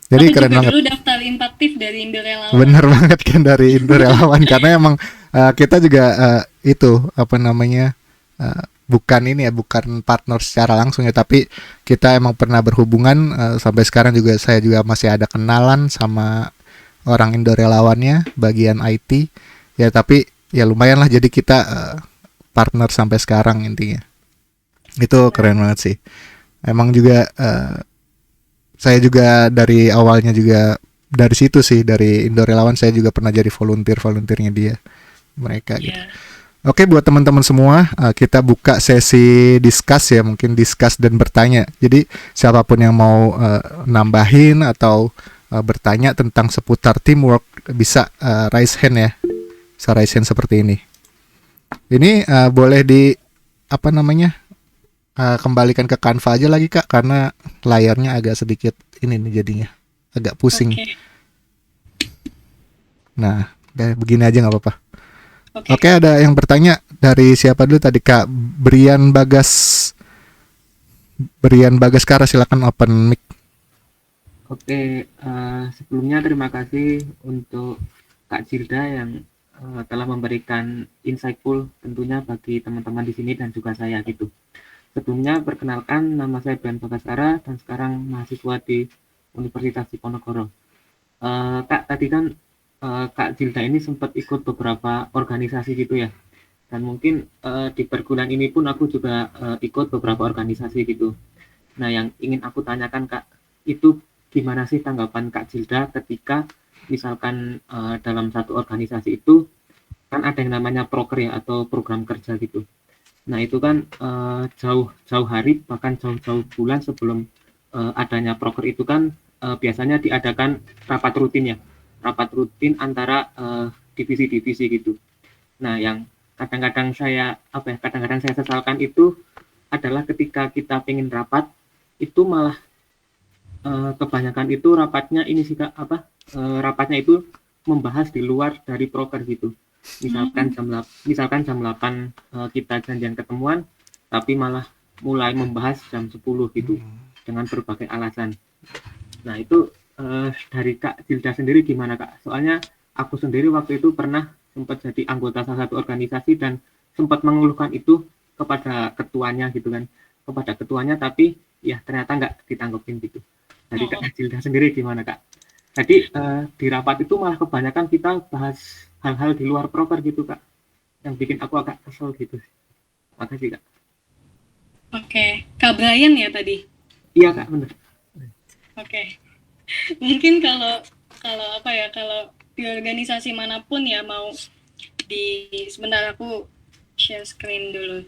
Jadi Aku keren juga banget. dulu daftar Impaktif dari Indo Relawan. Bener banget kan dari Indo Relawan karena emang kita juga itu apa namanya bukan ini ya bukan partner secara langsung ya tapi kita emang pernah berhubungan sampai sekarang juga saya juga masih ada kenalan sama orang Indo Relawannya bagian IT ya tapi ya lumayan lah jadi kita partner sampai sekarang intinya. Itu keren Keren. banget sih. Emang juga saya juga dari awalnya juga dari situ sih dari Indo Relawan saya juga pernah jadi volunteernya dia mereka gitu. Iya. Oke buat teman-teman semua kita buka sesi discuss ya mungkin discuss dan bertanya. Jadi siapapun yang mau nambahin atau bertanya tentang seputar teamwork bisa raise hand ya. Bisa raise hand seperti ini. Ini boleh di apa namanya kembalikan ke Canva aja lagi kak karena layarnya agak sedikit ini nih jadinya agak pusing. Oke. Nah, kayak begini aja nggak apa-apa. Oke. Oke, ada yang bertanya dari siapa dulu tadi Kak Brian Bagaskara silakan open mic. Oke, sebelumnya terima kasih untuk Kak Jilda yang telah memberikan insightful tentunya bagi teman-teman di sini dan juga saya gitu. Sebelumnya perkenalkan nama saya Brian Bagaskara dan sekarang mahasiswa di Universitas Diponegoro. Kak tadi kan Kak Jilda ini sempat ikut beberapa organisasi gitu ya. Dan mungkin di perguruan ini pun aku juga ikut beberapa organisasi gitu. Nah, yang ingin aku tanyakan Kak, itu gimana sih tanggapan Kak Jilda ketika misalkan dalam satu organisasi itu kan ada yang namanya proker ya atau program kerja gitu. Nah, itu kan jauh-jauh hari bahkan jauh-jauh bulan sebelum adanya proker itu kan biasanya diadakan rapat rutin ya. Rapat rutin antara divisi-divisi gitu. Nah, yang kadang-kadang saya apa ya, kadang-kadang saya sesalkan itu adalah ketika kita pengen rapat itu malah kebanyakan itu rapatnya ini sih Kak, apa, rapatnya itu membahas di luar dari proker gitu. Hmm, Misalkan jam 8 kita janjian ketemuan, tapi malah mulai membahas jam 10 gitu, dengan berbagai alasan. Nah itu dari Kak Jilda sendiri gimana Kak? Soalnya aku sendiri waktu itu pernah sempat jadi anggota salah satu organisasi dan sempat mengeluhkan itu kepada ketuanya gitu kan, kepada ketuanya tapi ya ternyata nggak ditanggepin gitu. Dari Kak oh, Jilda sendiri gimana Kak? Jadi di rapat itu malah kebanyakan kita bahas hal-hal di luar proker gitu Kak, yang bikin aku agak kesel gitu. Makasih Kak. oke. Kak Brian ya tadi. Iya Kak, bener. Oke. Mungkin kalau kalau apa ya, kalau di organisasi manapun ya mau di sebentar aku share screen dulu.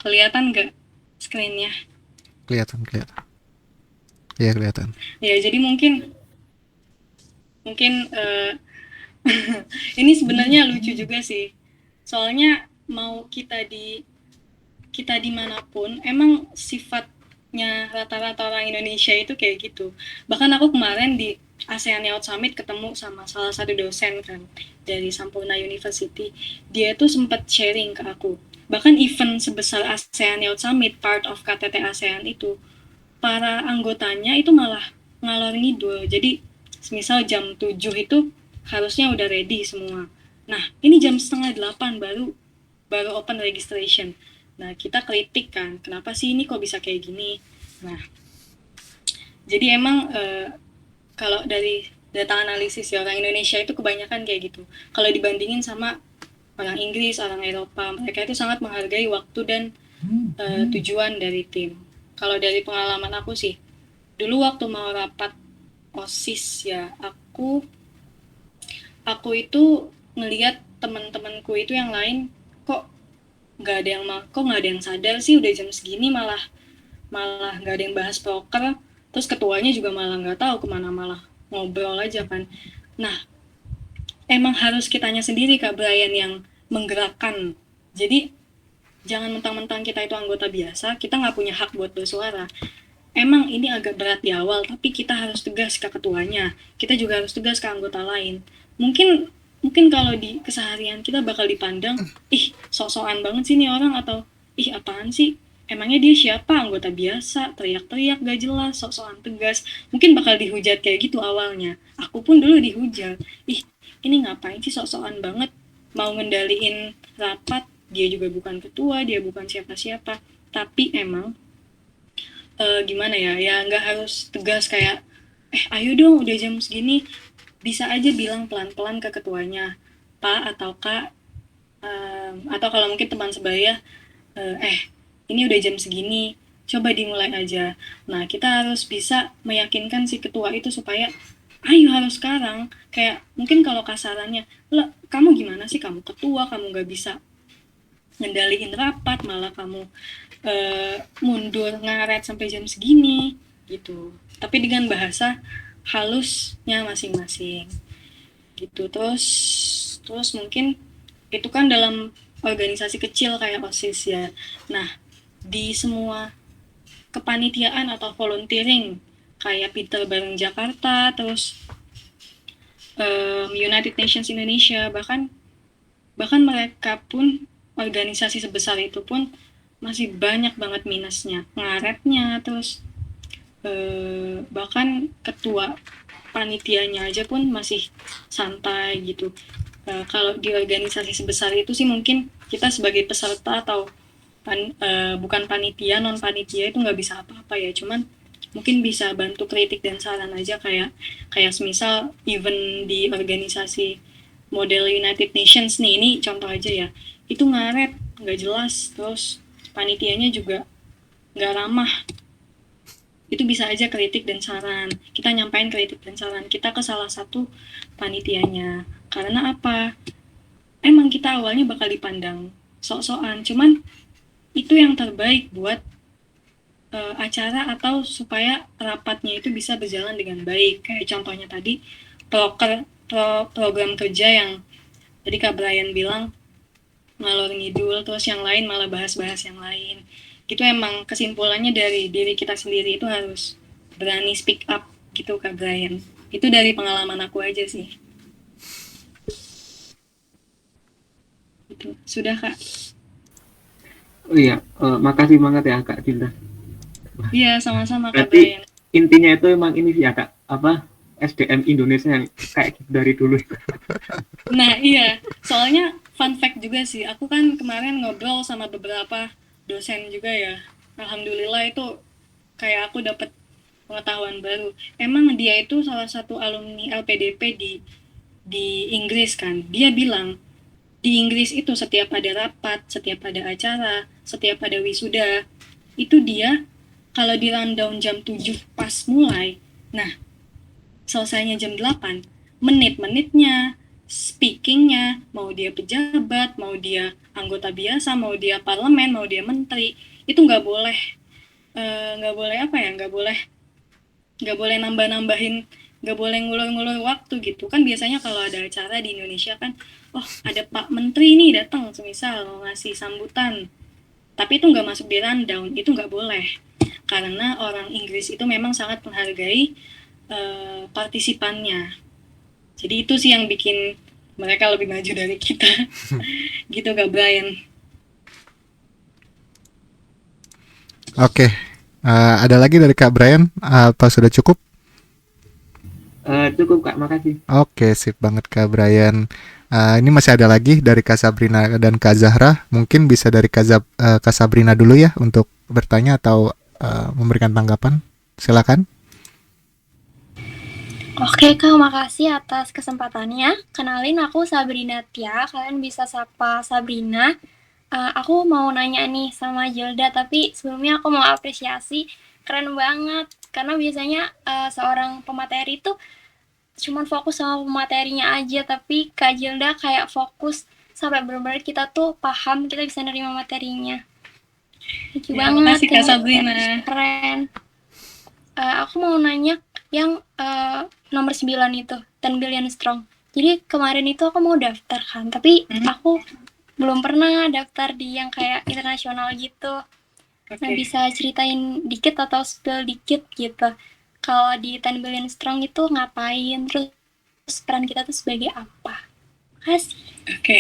Kelihatan nggak screennya? Kelihatan, kelihatan. Iya, kelihatan. Ya, jadi mungkin mungkin ini sebenarnya lucu juga sih. Soalnya mau kita dimanapun, emang sifatnya rata-rata orang Indonesia itu kayak gitu. Bahkan aku kemarin di ASEAN Youth Summit ketemu sama salah satu dosen kan dari Sampurna University. Dia tuh sempat sharing ke aku. Bahkan event sebesar ASEAN Youth Summit, part of KTT ASEAN itu, para anggotanya itu malah ngalor ngidul. Jadi, misal jam 7 itu harusnya udah ready semua. Nah, ini jam setengah 8 baru baru open registration. Nah, kita kritik kan, kenapa sih ini kok bisa kayak gini? Nah, jadi emang kalau data analisis ya, orang Indonesia itu kebanyakan kayak gitu. Kalau dibandingin sama orang Inggris, orang Eropa, mereka itu sangat menghargai waktu dan tujuan dari tim. Kalau dari pengalaman aku sih, dulu waktu mau rapat OSIS ya, aku itu ngelihat teman-temanku itu yang lain kok nggak ada yang sadar sih udah jam segini malah nggak ada yang bahas proker, terus ketuanya juga malah nggak tahu kemana, malah ngobrol aja kan. Nah, emang harus kitanya sendiri Kak Brian yang menggerakkan. Jadi jangan mentang-mentang kita itu anggota biasa, kita nggak punya hak buat bersuara. Emang ini agak berat di awal, tapi kita harus tegas ke ketuanya. Kita juga harus tegas ke anggota lain. Mungkin kalau di keseharian kita bakal dipandang, ih sok-sokan banget sih nih orang, atau ih apaan sih? Emangnya dia siapa? Anggota biasa, teriak-teriak gak jelas, sok-sokan tegas. Mungkin bakal dihujat kayak gitu awalnya. Aku pun dulu dihujat. Ih, ini ngapain sih sok-sokan banget? Mau ngendaliin rapat, dia juga bukan ketua, dia bukan siapa-siapa. Tapi emang gimana ya nggak harus tegas kayak ayo dong udah jam segini, bisa aja bilang pelan-pelan ke ketuanya, Pak atau Kak, atau kalau mungkin teman sebaya, ini udah jam segini, coba dimulai aja. Nah, kita harus bisa meyakinkan si ketua itu supaya ayo harus sekarang. Kayak mungkin kalau kasarannya, lah kamu gimana sih, kamu ketua, kamu nggak bisa ngendaliin rapat, malah kamu mundur ngaret sampai jam segini gitu. Tapi dengan bahasa halusnya masing-masing gitu. Terus mungkin itu kan dalam organisasi kecil kayak OSIS ya. Nah, di semua kepanitiaan atau volunteering kayak Peter Bareng Jakarta, terus United Nations Indonesia, bahkan mereka pun, organisasi sebesar itu pun masih banyak banget minusnya, ngaretnya, terus bahkan ketua panitianya aja pun masih santai gitu. Kalau di organisasi sebesar itu sih mungkin kita sebagai peserta atau bukan panitia, non panitia itu nggak bisa apa-apa ya, cuman mungkin bisa bantu kritik dan saran aja, kayak semisal event di organisasi model United Nations nih, ini contoh aja ya, itu ngaret, nggak jelas, terus panitianya juga nggak ramah, itu bisa aja kritik dan saran. Kita nyampain kritik dan saran kita ke salah satu panitianya. Karena apa? Emang kita awalnya bakal dipandang sok-sokan, cuman itu yang terbaik buat acara atau supaya rapatnya itu bisa berjalan dengan baik. Kayak contohnya tadi program kerja yang tadi Kak Brian bilang ngalor ngidul, terus yang lain malah bahas-bahas yang lain. Gitu emang kesimpulannya dari diri kita sendiri itu harus berani speak up gitu Kak Brian. Itu dari pengalaman aku aja sih. Gitu. Sudah Kak. Oh iya, makasih banget ya Kak Cinta. Iya, sama-sama Kak Berarti Brian. intinya itu emang ini sih ya Kak, apa SDM Indonesia yang kayak gitu dari dulu. Nah iya, soalnya fun fact juga sih, aku kan kemarin ngobrol sama beberapa dosen juga ya. Alhamdulillah itu kayak aku dapat pengetahuan baru. Emang dia itu salah satu alumni LPDP di Inggris kan. Dia bilang di Inggris itu setiap ada rapat, setiap ada acara, setiap ada wisuda, itu dia kalau di rundown jam 7 pas mulai, nah selesainya jam 8, menit-menitnya, speakingnya, mau dia pejabat, mau dia anggota biasa, mau dia parlemen, mau dia menteri, itu nggak boleh nggak boleh nambah-nambahin, nggak boleh ngulur-ngulur waktu gitu kan. Biasanya kalau ada acara di Indonesia kan, ada Pak Menteri nih datang semisal mau ngasih sambutan, tapi itu nggak masuk di rundown, itu nggak boleh, karena orang Inggris itu memang sangat menghargai partisipannya. Jadi itu sih yang bikin mereka lebih maju dari kita. Gitu Kak Brian. Oke, ada lagi dari Kak Brian? Apa sudah cukup? Cukup Kak, makasih. Oke, sip banget Kak Brian. Ini masih ada lagi dari Kak Sabrina dan Kak Zahra. Mungkin bisa dari Kak Sabrina dulu ya untuk bertanya atau memberikan tanggapan. Silakan. Oke Kak, makasih atas kesempatannya. Kenalin aku Sabrina Tia, kalian bisa sapa Sabrina. Aku mau nanya nih sama Jilda, tapi sebelumnya aku mau apresiasi, keren banget. Karena biasanya seorang pemateri tuh cuman fokus sama materinya aja, tapi Kak Jilda kayak fokus sampai benar-benar kita tuh paham, kita bisa nerima materinya. Thank you Ya, banget, makasih Kak Sabrina. keren. Aku mau nanya yang nomor 9 itu, 10 billion strong. Jadi kemarin itu aku mau daftar kan, tapi aku belum pernah daftar di yang kayak internasional gitu. Nah, bisa ceritain dikit atau spill dikit gitu. Kalau di 10 billion strong itu ngapain, terus peran kita tuh sebagai apa? Makasih. Oke.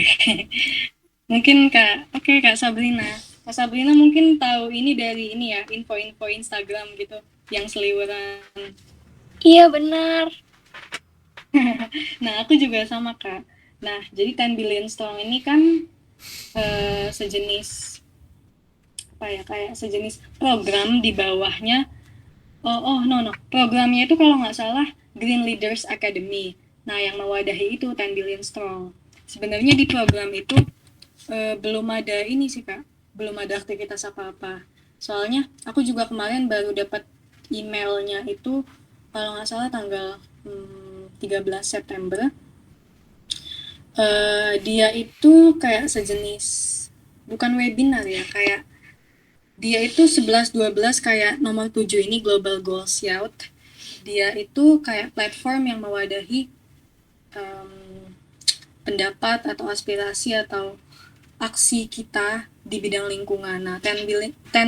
Mungkin Kak Sabrina. Kak Sabrina mungkin tahu ini dari ini ya, info-info Instagram gitu yang seliweran. Iya, benar. Nah, aku juga sama Kak. Nah, jadi 10 billion strong ini kan sejenis apa ya, kayak sejenis program di bawahnya. Programnya itu kalau nggak salah Green Leaders Academy. Nah, yang mewadahi itu 10 billion strong. Sebenarnya di program itu belum ada ini sih Kak, belum ada aktivitas apa-apa. Soalnya aku juga kemarin baru dapat emailnya itu kalau nggak salah tanggal 13 September. Dia itu kayak sejenis, bukan webinar ya, kayak dia itu 11-12 kayak nomor 7 ini Global Goal Scout. Dia itu kayak platform yang mewadahi pendapat atau aspirasi atau aksi kita di bidang lingkungan. Nah, 10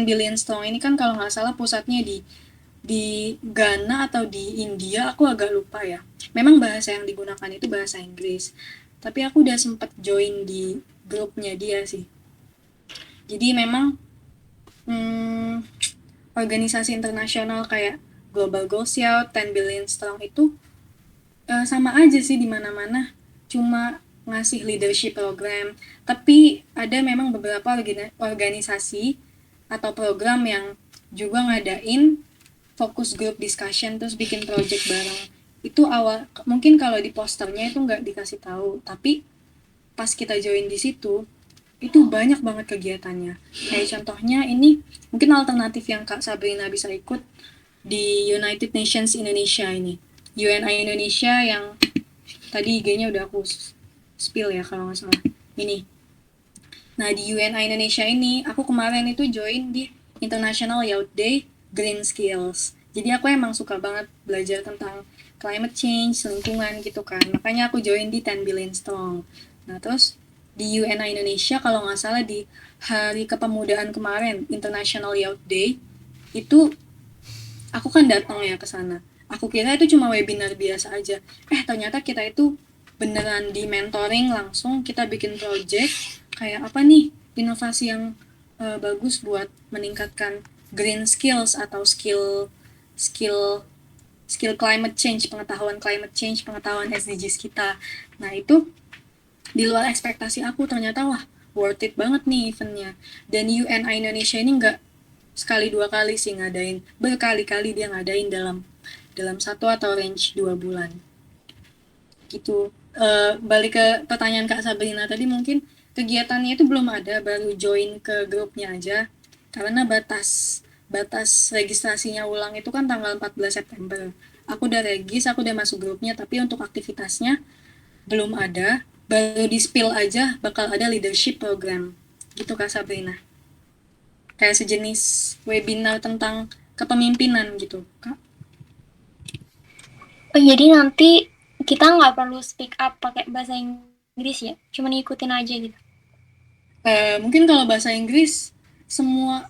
billion strong ini kan kalau nggak salah pusatnya di Ghana atau di India, aku agak lupa ya. Memang bahasa yang digunakan itu bahasa Inggris. Tapi aku udah sempat join di grupnya dia sih. Jadi memang organisasi internasional kayak Global Goal Scout, 10 billion strong itu sama aja sih di mana-mana. Cuma ngasih leadership program, tapi ada memang beberapa organisasi atau program yang juga ngadain focus group discussion terus bikin project bareng. Itu awal mungkin kalau di posternya itu nggak dikasih tahu, tapi pas kita join di situ itu banyak banget kegiatannya. Kayak contohnya ini mungkin alternatif yang Kak Sabrina bisa ikut di United Nations Indonesia ini. UNI Indonesia yang tadi IG-nya udah aku spill ya kalau nggak salah. Ini. Nah, di UNI Indonesia ini, aku kemarin itu join di International Youth Day Green Skills. Jadi aku emang suka banget belajar tentang climate change, lingkungan gitu kan. Makanya aku join di 10 Billion Strong. Nah, terus di UNI Indonesia kalau nggak salah di Hari Kepemudaan kemarin, International Youth Day, itu aku kan datang ya ke sana. Aku kira itu cuma webinar biasa aja. Ternyata kita itu beneran di mentoring langsung, kita bikin project kayak apa nih inovasi yang bagus buat meningkatkan green skills atau skill climate change, pengetahuan SDGs kita. Nah, itu di luar ekspektasi aku, ternyata wah worth it banget nih eventnya. Dan UNI Indonesia ini nggak sekali dua kali sih ngadain, berkali-kali dia ngadain dalam 1 atau range 2 bulan gitu. Balik ke pertanyaan Kak Sabrina tadi, mungkin kegiatannya itu belum ada, baru join ke grupnya aja karena batas registrasinya ulang itu kan tanggal 14 September. Aku udah regis, aku udah masuk grupnya, tapi untuk aktivitasnya belum ada, baru di spill aja bakal ada leadership program gitu Kak Sabrina, kayak sejenis webinar tentang kepemimpinan gitu Kak. Oh, jadi nanti kita nggak perlu speak up pakai bahasa Inggris ya, cuma ngikutin aja gitu. Mungkin kalau bahasa Inggris semua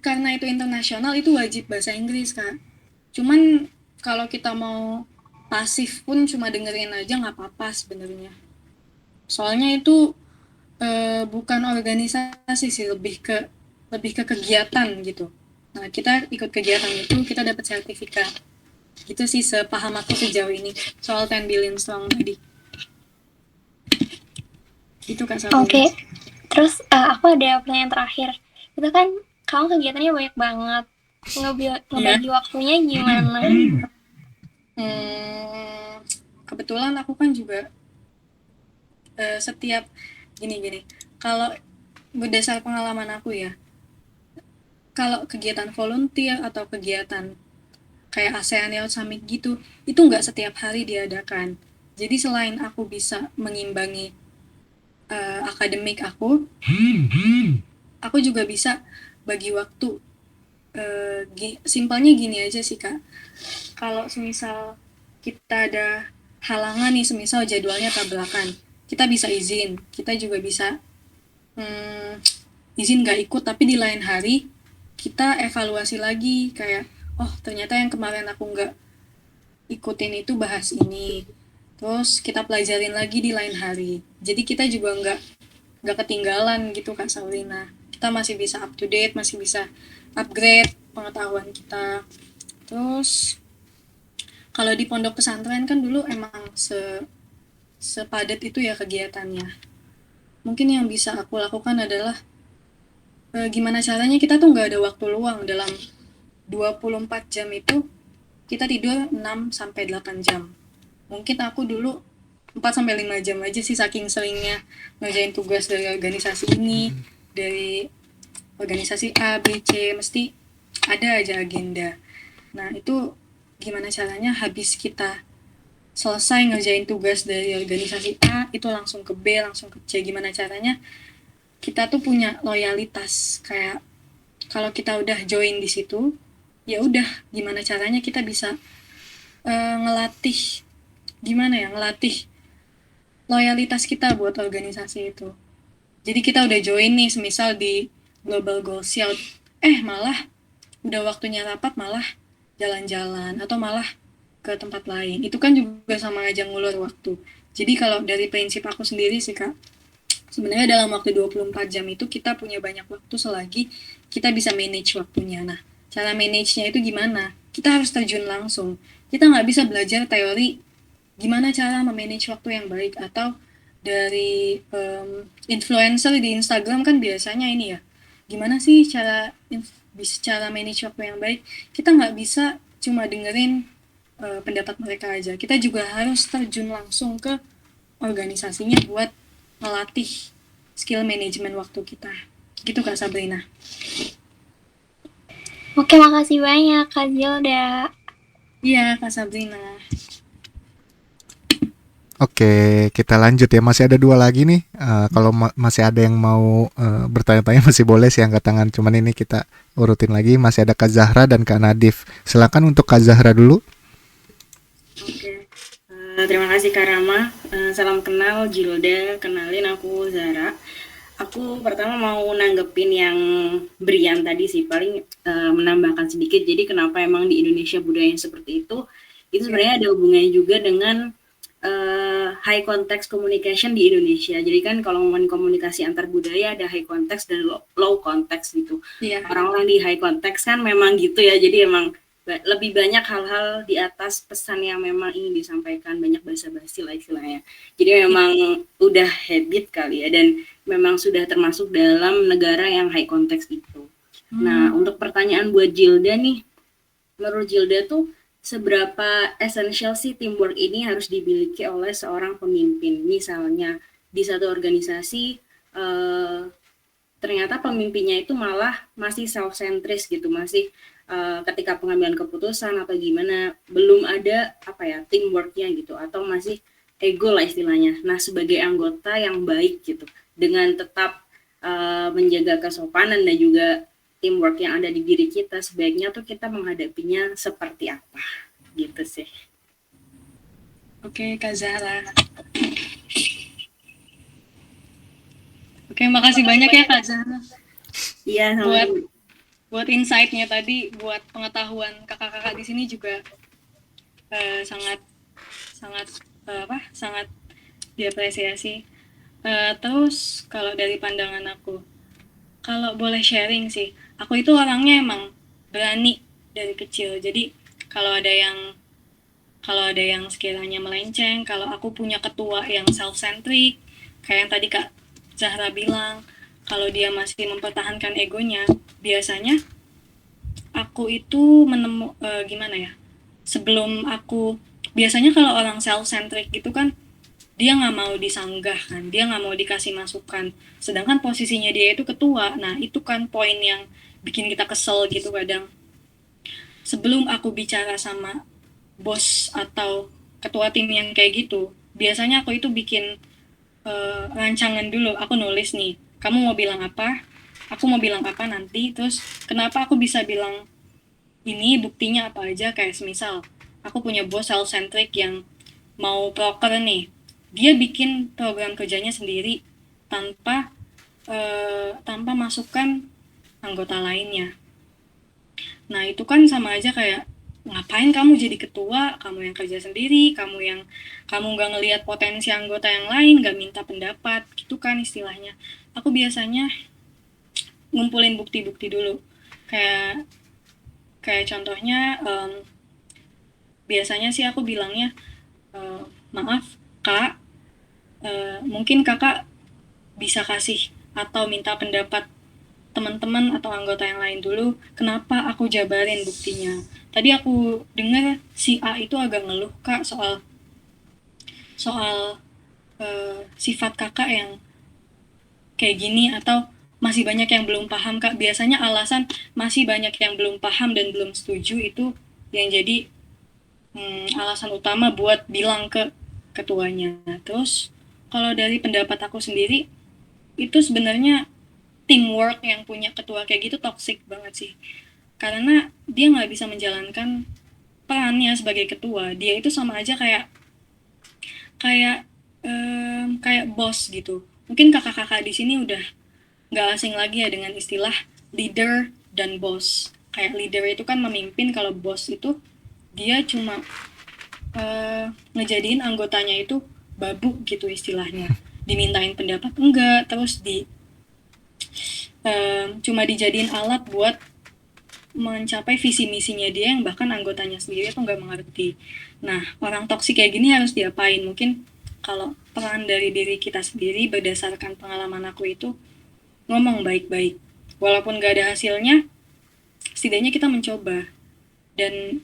karena itu internasional itu wajib bahasa Inggris Kak. Cuman kalau kita mau pasif pun cuma dengerin aja nggak apa-apa sebenarnya. Soalnya itu bukan organisasi sih, lebih ke kegiatan gitu. Nah, kita ikut kegiatan itu kita dapat sertifikat. Gitu sih sepaham aku sejauh ini soal 10 billion strong tadi. Itu Kak Sabrina. Oke. Terus aku ada pertanyaan terakhir. Itu kan kamu kegiatannya banyak banget. Ngebagi waktunya gimana? kebetulan aku kan juga setiap gini, kalau berdasar pengalaman aku ya, kalau kegiatan volunteer atau kegiatan kayak ASEAN Youth Summit gitu, itu nggak setiap hari diadakan. Jadi selain aku bisa mengimbangi akademik aku juga bisa bagi waktu. Simpelnya gini aja sih Kak, kalau semisal kita ada halangan nih, semisal jadwalnya tabrakan, kita bisa izin, kita juga bisa izin nggak ikut, tapi di lain hari kita evaluasi lagi kayak, oh ternyata yang kemarin aku nggak ikutin itu bahas ini, terus kita pelajarin lagi di lain hari, jadi kita juga nggak ketinggalan gitu Kak Sabrina, kita masih bisa up to date, masih bisa upgrade pengetahuan kita. Terus kalau di pondok pesantren kan dulu emang sepadat itu ya kegiatannya. Mungkin yang bisa aku lakukan adalah gimana caranya kita tuh nggak ada waktu luang dalam 24 jam itu, kita tidur 6-8 jam. Mungkin aku dulu 4-5 jam aja sih, saking seringnya ngerjain tugas dari organisasi ini, dari organisasi A, B, C, mesti ada aja agenda. Nah itu gimana caranya habis kita selesai ngerjain tugas dari organisasi A, itu langsung ke B, langsung ke C, gimana caranya kita tuh punya loyalitas, kayak kalau kita udah join di situ, ya udah gimana caranya kita bisa ngelatih loyalitas kita buat organisasi itu. Jadi kita udah join nih, semisal di Global Goal Scout, malah udah waktunya rapat malah jalan-jalan atau malah ke tempat lain. Itu kan juga sama aja ngulur waktu. Jadi kalau dari prinsip aku sendiri sih Kak, sebenarnya dalam waktu 24 jam itu kita punya banyak waktu selagi kita bisa manage waktunya. Nah, cara manage-nya itu gimana? Kita harus terjun langsung. Kita nggak bisa belajar teori gimana cara memanage waktu yang baik, atau dari influencer di Instagram kan biasanya ini ya, gimana sih cara manage waktu yang baik. Kita nggak bisa cuma dengerin pendapat mereka aja, kita juga harus terjun langsung ke organisasinya buat melatih skill manajemen waktu kita. Gitu Kak Sabrina. Oke, makasih banyak Kak Zilda. Iya Kak Sabrina. Oke, kita lanjut ya. Masih ada 2 lagi nih. Kalau masih ada yang mau bertanya-tanya masih boleh sih angkat tangan. Cuman ini kita urutin lagi. Masih ada Kak Zahra dan Kak Nadif. Silakan untuk Kak Zahra dulu. Oke, terima kasih Kak Rama. Salam kenal Jilda, kenalin aku Zara. Aku pertama mau nanggepin yang Brian tadi sih, paling menambahkan sedikit. Jadi kenapa emang di Indonesia budayanya seperti itu sebenarnya ada hubungannya juga dengan high context communication di Indonesia. Jadi kan kalau ngomongin komunikasi antar budaya ada high context dan low context gitu. Iya. Orang-orang di high context kan memang gitu ya, jadi emang lebih banyak hal-hal di atas pesan yang memang ingin disampaikan, banyak basa-basi lah istilahnya. Jadi memang udah habit kali ya, dan memang sudah termasuk dalam negara yang high context itu. Nah, untuk pertanyaan buat Jilda nih, menurut Jilda tuh seberapa esensial sih teamwork ini harus dimiliki oleh seorang pemimpin? Misalnya di satu organisasi ternyata pemimpinnya itu malah masih self-centris gitu, masih ketika pengambilan keputusan atau gimana belum ada teamworknya gitu, atau masih ego lah istilahnya. Nah, sebagai anggota yang baik gitu, dengan tetap menjaga kesopanan dan juga teamwork yang ada di diri kita, sebaiknya tuh kita menghadapinya seperti apa gitu sih. Oke Kak Zahra. Oke, makasih banyak ya Kak Zahra. Iya, buat insight-nya tadi, buat pengetahuan kakak-kakak di sini juga sangat diapresiasi. Terus kalau dari pandangan aku, kalau boleh sharing sih, aku itu orangnya emang berani dari kecil. Jadi kalau ada yang sekiranya melenceng, kalau aku punya ketua yang self-centric, kayak yang tadi Kak Zahra bilang, kalau dia masih mempertahankan egonya, biasanya aku itu sebelum aku biasanya kalau orang self-centric gitu kan, dia nggak mau disanggah kan, dia nggak mau dikasih masukan. Sedangkan posisinya dia itu ketua. Nah, itu kan poin yang bikin kita kesel gitu kadang. Sebelum aku bicara sama bos atau ketua tim yang kayak gitu, biasanya aku itu bikin rancangan dulu. Aku nulis nih, kamu mau bilang apa, aku mau bilang apa nanti, terus kenapa aku bisa bilang ini, buktinya apa aja. Kayak semisal aku punya bos self-centric yang mau proker nih, dia bikin program kerjanya sendiri tanpa tanpa masukan anggota lainnya. Nah, itu kan sama aja kayak ngapain kamu jadi ketua, kamu yang kerja sendiri, kamu nggak ngelihat potensi anggota yang lain, nggak minta pendapat, gitu kan istilahnya. Aku biasanya ngumpulin bukti-bukti dulu. Kayak kayak contohnya biasanya sih aku bilangnya, maaf kak, mungkin kakak bisa kasih atau minta pendapat teman-teman atau anggota yang lain dulu, kenapa aku jabarin buktinya. Tadi aku dengar si A itu agak ngeluh kak soal soal sifat kakak yang kayak gini, atau masih banyak yang belum paham kak. Biasanya alasan masih banyak yang belum paham dan belum setuju itu yang jadi alasan utama buat bilang ke ketuanya. Terus kalau dari pendapat aku sendiri, itu sebenarnya teamwork yang punya ketua kayak gitu toxic banget sih. Karena dia nggak bisa menjalankan perannya sebagai ketua. Dia itu sama aja kayak kayak kayak bos gitu. Mungkin kakak-kakak di sini udah nggak asing lagi ya dengan istilah leader dan boss. Kayak leader itu kan memimpin, kalau boss itu dia cuma ngejadiin anggotanya itu babuk gitu istilahnya. Dimintain pendapat enggak, terus cuma dijadiin alat buat mencapai visi misinya dia yang bahkan anggotanya sendiri tuh nggak mengerti. Nah, orang toksik kayak gini harus diapain? Mungkin kalau peran dari diri kita sendiri berdasarkan pengalaman aku itu ngomong baik-baik. Walaupun nggak ada hasilnya, setidaknya kita mencoba. Dan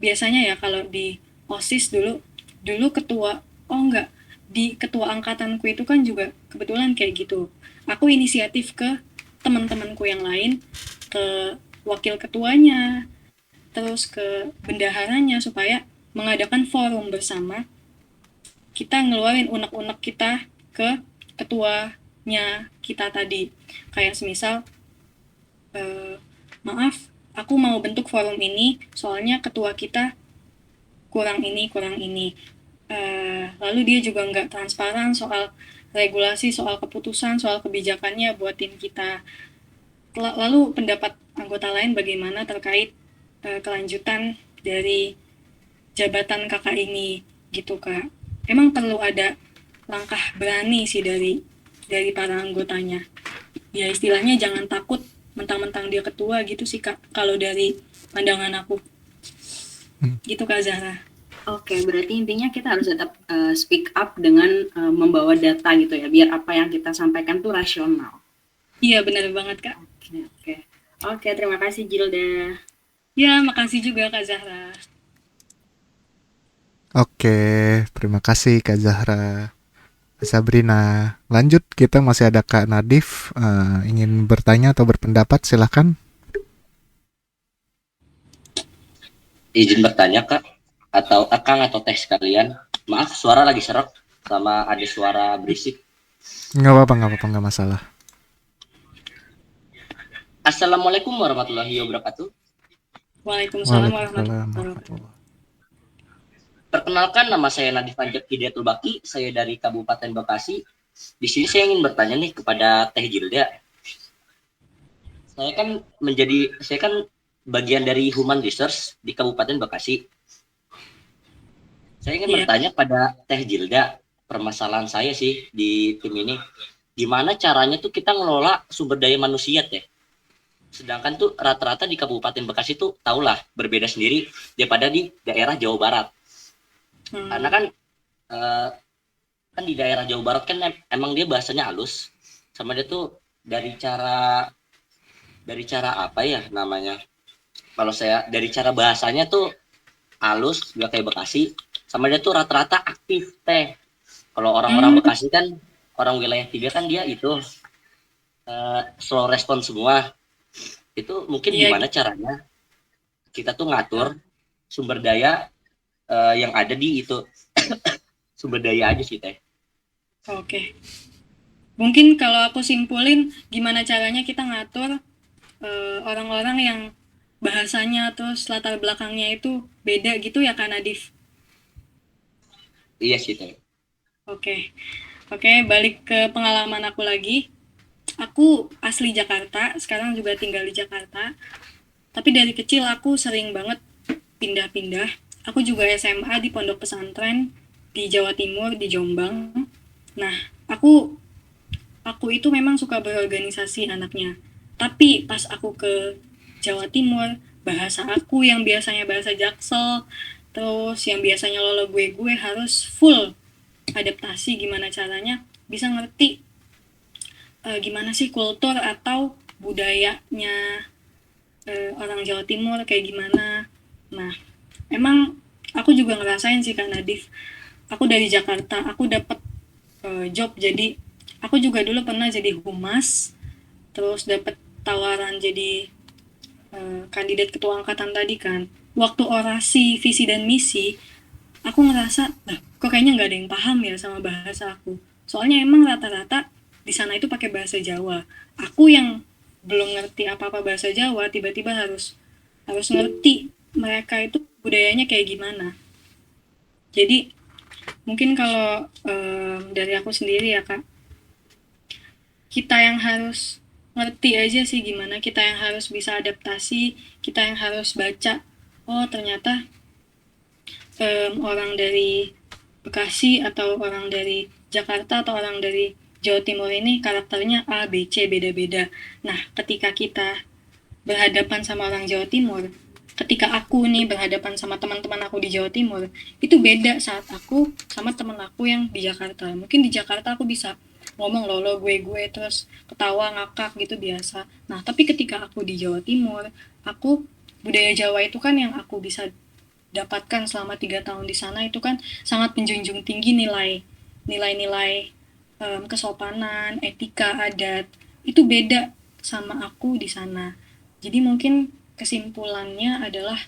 biasanya ya kalau di OSIS dulu ketua, oh enggak, di ketua angkatanku itu kan juga kebetulan kayak gitu. Aku inisiatif ke teman-temanku yang lain, ke wakil ketuanya, terus ke bendaharanya supaya mengadakan forum bersama. Kita ngeluarin unek-unek kita ke ketuanya kita tadi. Kayak semisal, maaf, aku mau bentuk forum ini, soalnya ketua kita kurang ini, kurang ini. Lalu dia juga nggak transparan soal regulasi, soal keputusan, soal kebijakannya buat tim kita. Lalu pendapat anggota lain bagaimana terkait kelanjutan dari jabatan kakak ini, gitu kak. Emang perlu ada langkah berani sih dari para anggotanya. Ya istilahnya jangan takut mentang-mentang dia ketua gitu sih kak, kalau dari pandangan aku. Gitu kak Zahra. Oke, berarti intinya kita harus tetap speak up dengan membawa data gitu ya, biar apa yang kita sampaikan tuh rasional. Iya benar banget kak. Oke, terima kasih Jilda. Ya, makasih juga Kak Zahra. Oke, terima kasih Kak Zahra. Sabrina, lanjut, kita masih ada Kak Nadif, ingin bertanya atau berpendapat, silahkan. Izin bertanya kak, atau akang atau teh sekalian. Maaf, suara lagi serak sama ada suara berisik. Nggak apa-apa, nggak masalah. Assalamualaikum warahmatullahi wabarakatuh. Waalaikumsalam Waalaikumsalam warahmatullahi warahmatullahi. Perkenalkan, nama saya Nadif Anjak Hidayatul Baki, saya dari Kabupaten Bekasi. Di sini saya ingin bertanya nih kepada Teh Jilda. Saya kan bagian dari Human Research di Kabupaten Bekasi. Saya ingin bertanya pada Teh Jilda, permasalahan saya sih di tim ini, gimana caranya tuh kita ngelola sumber daya manusia Teh? Sedangkan tuh rata-rata di Kabupaten Bekasi tuh tahulah berbeda sendiri daripada di daerah Jawa Barat. Karena kan di daerah Jawa Barat kan emang dia bahasanya halus, sama dia tuh dari cara apa ya namanya, kalau saya dari cara bahasanya tuh halus, nggak kayak Bekasi. Sama dia tuh rata-rata aktif teh. Kalau orang-orang Bekasi kan, orang wilayah 3 kan dia itu slow respon semua. Itu mungkin Iya, gimana caranya kita tuh ngatur sumber daya yang ada di itu. Sumber daya aja sih teh. oke. Mungkin kalau aku simpulin, gimana caranya kita ngatur orang-orang yang bahasanya terus latar belakangnya itu beda gitu ya Kak Nadif. Iya sih teh. Oke. Oke, balik ke pengalaman aku lagi. Aku asli Jakarta, sekarang juga tinggal di Jakarta. Tapi dari kecil aku sering banget pindah-pindah. Aku juga SMA di pondok pesantren di Jawa Timur, di Jombang. Nah, aku itu memang suka berorganisasi anaknya. Tapi pas aku ke Jawa Timur, bahasa aku yang biasanya bahasa Jaksel, terus yang biasanya lolo gue harus full adaptasi gimana caranya bisa ngerti gimana sih kultur atau budayanya orang Jawa Timur kayak gimana. Nah, emang aku juga ngerasain sih Kak Nadif. Aku dari Jakarta, aku dapat job jadi aku juga dulu pernah jadi humas, terus dapat tawaran jadi kandidat ketua angkatan tadi kan. Waktu orasi visi dan misi, aku ngerasa, lah kok kayaknya nggak ada yang paham ya sama bahasa aku. Soalnya emang rata-rata di sana itu pakai bahasa Jawa. Aku yang belum ngerti apa-apa bahasa Jawa, tiba-tiba harus ngerti mereka itu budayanya kayak gimana. Jadi mungkin kalau dari aku sendiri ya Kak, kita yang harus ngerti aja sih gimana, kita yang harus bisa adaptasi, kita yang harus baca, oh ternyata orang dari Bekasi atau orang dari Jakarta atau orang dari Jawa Timur ini karakternya A, B, C, beda-beda. Nah, ketika kita berhadapan sama orang Jawa Timur, ketika aku nih berhadapan sama teman-teman aku di Jawa Timur, itu beda saat aku sama teman aku yang di Jakarta. Mungkin di Jakarta aku bisa ngomong lolo gue terus ketawa ngakak gitu biasa. Nah, tapi ketika aku di Jawa Timur, aku budaya Jawa itu kan yang aku bisa dapatkan selama 3 tahun di sana itu kan sangat menjunjung tinggi nilai-nilai kesopanan, etika, adat itu beda sama aku di sana. Jadi mungkin kesimpulannya adalah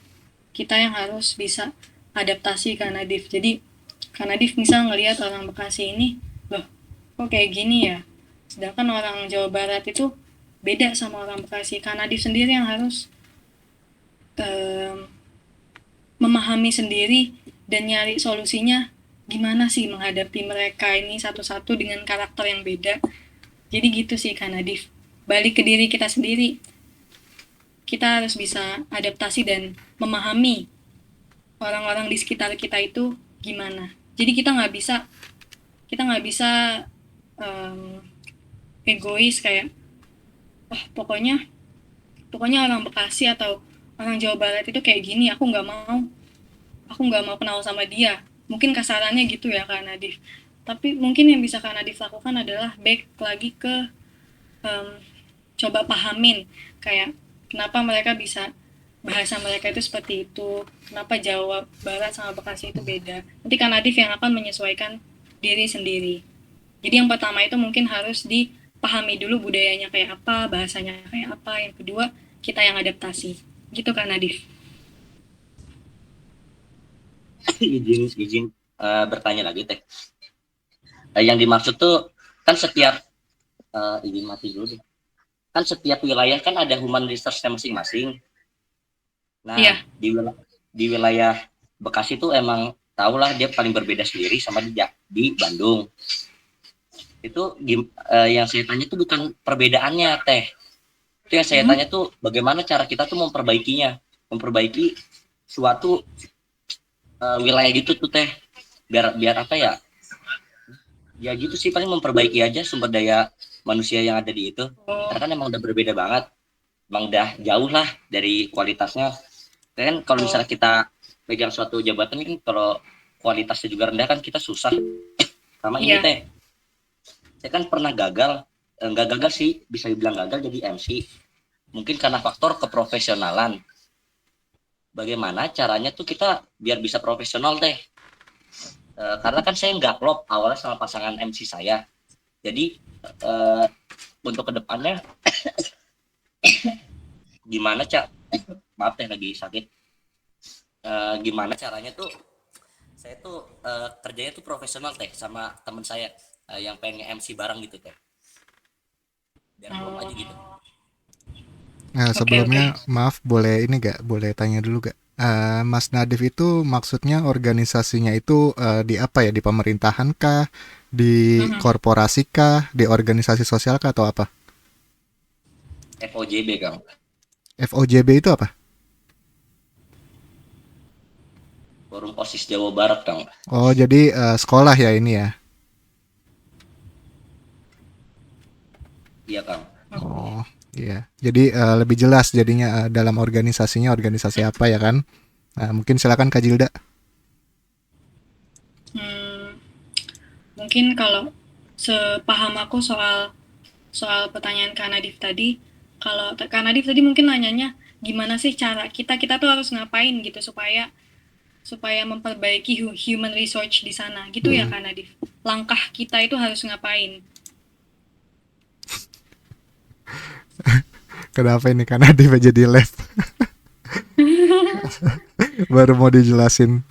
kita yang harus bisa adaptasi Kak Nadif. Jadi Kak Nadif misal ngelihat orang Bekasi ini, loh kok kayak gini ya? Sedangkan orang Jawa Barat itu beda sama orang Bekasi. Kak Nadif sendiri yang harus memahami sendiri dan nyari solusinya gimana sih menghadapi mereka ini satu-satu dengan karakter yang beda. Jadi gitu sih Kak Nadif. Balik ke diri kita sendiri. Kita harus bisa adaptasi dan memahami orang-orang di sekitar kita itu gimana. Jadi kita nggak bisa egois kayak pokoknya orang Bekasi atau orang Jawa Barat itu kayak gini, aku nggak mau kenal sama dia. Mungkin kasarannya gitu ya Kak Nadif. Tapi mungkin yang bisa Kak Nadif lakukan adalah back lagi ke coba pahamin kayak kenapa mereka bisa bahasa mereka itu seperti itu, kenapa Jawa Barat sama Bekasi itu beda. Nanti Kak Nadif yang akan menyesuaikan diri sendiri. Jadi yang pertama itu mungkin harus dipahami dulu budayanya kayak apa, bahasanya kayak apa. Yang kedua, kita yang adaptasi. Gitu Kak Nadif. izin bertanya lagi teh. Yang dimaksud tuh kan setiap izin mati dulu deh. Kan setiap wilayah kan ada human resource-nya masing-masing. Nah, Iya. di wilayah Bekasi tuh emang tahulah dia paling berbeda sendiri sama di Bandung. Itu yang saya tanya tuh bukan perbedaannya teh. Itu yang saya tanya tuh bagaimana cara kita tuh memperbaiki suatu wilayah gitu tuh teh, biar apa ya gitu sih, paling memperbaiki aja sumber daya manusia yang ada di itu. Karena kan emang udah berbeda banget, emang udah jauh lah dari kualitasnya kan. Kalau misalnya kita pegang suatu jabatan kan kalau kualitasnya juga rendah kan kita susah. Sama ini teh, saya kan pernah nggak gagal sih, bisa dibilang gagal jadi MC. Mungkin karena faktor keprofesionalan. bagaimana caranya tuh kita biar bisa profesional teh. Karena kan saya nggak klop awalnya sama pasangan MC saya. Jadi untuk kedepannya gimana maaf teh lagi sakit. Gimana caranya tuh saya tuh kerjanya tuh profesional teh sama teman saya yang pengen MC bareng gitu teh. Biar klop aja gitu. Nah, Oke, sebelumnya maaf boleh ini gak? Boleh tanya dulu gak? Mas Nadif itu maksudnya organisasinya itu di apa ya? Di pemerintahan kah? Di Mhm. korporasi kah? Di organisasi sosial kah atau apa? FOJB Kang. FOJB itu apa? Forum OSIS Jawa Barat Kang. Oh, jadi sekolah ya ini ya? Iya Kang. Oh, iya. Jadi lebih jelas jadinya dalam organisasinya organisasi apa ya kan? Nah, mungkin silakan Kak Jilda. Hmm, mungkin kalau sepaham aku soal soal pertanyaan Kak Nadif tadi, kalau Kak Nadif tadi mungkin nanyanya gimana sih cara kita tuh harus ngapain gitu supaya supaya memperbaiki human resource di sana gitu ya Kak Nadif. Langkah kita itu harus ngapain? Kenapa ini Kak Nadif jadi left? Baru mau dijelasin.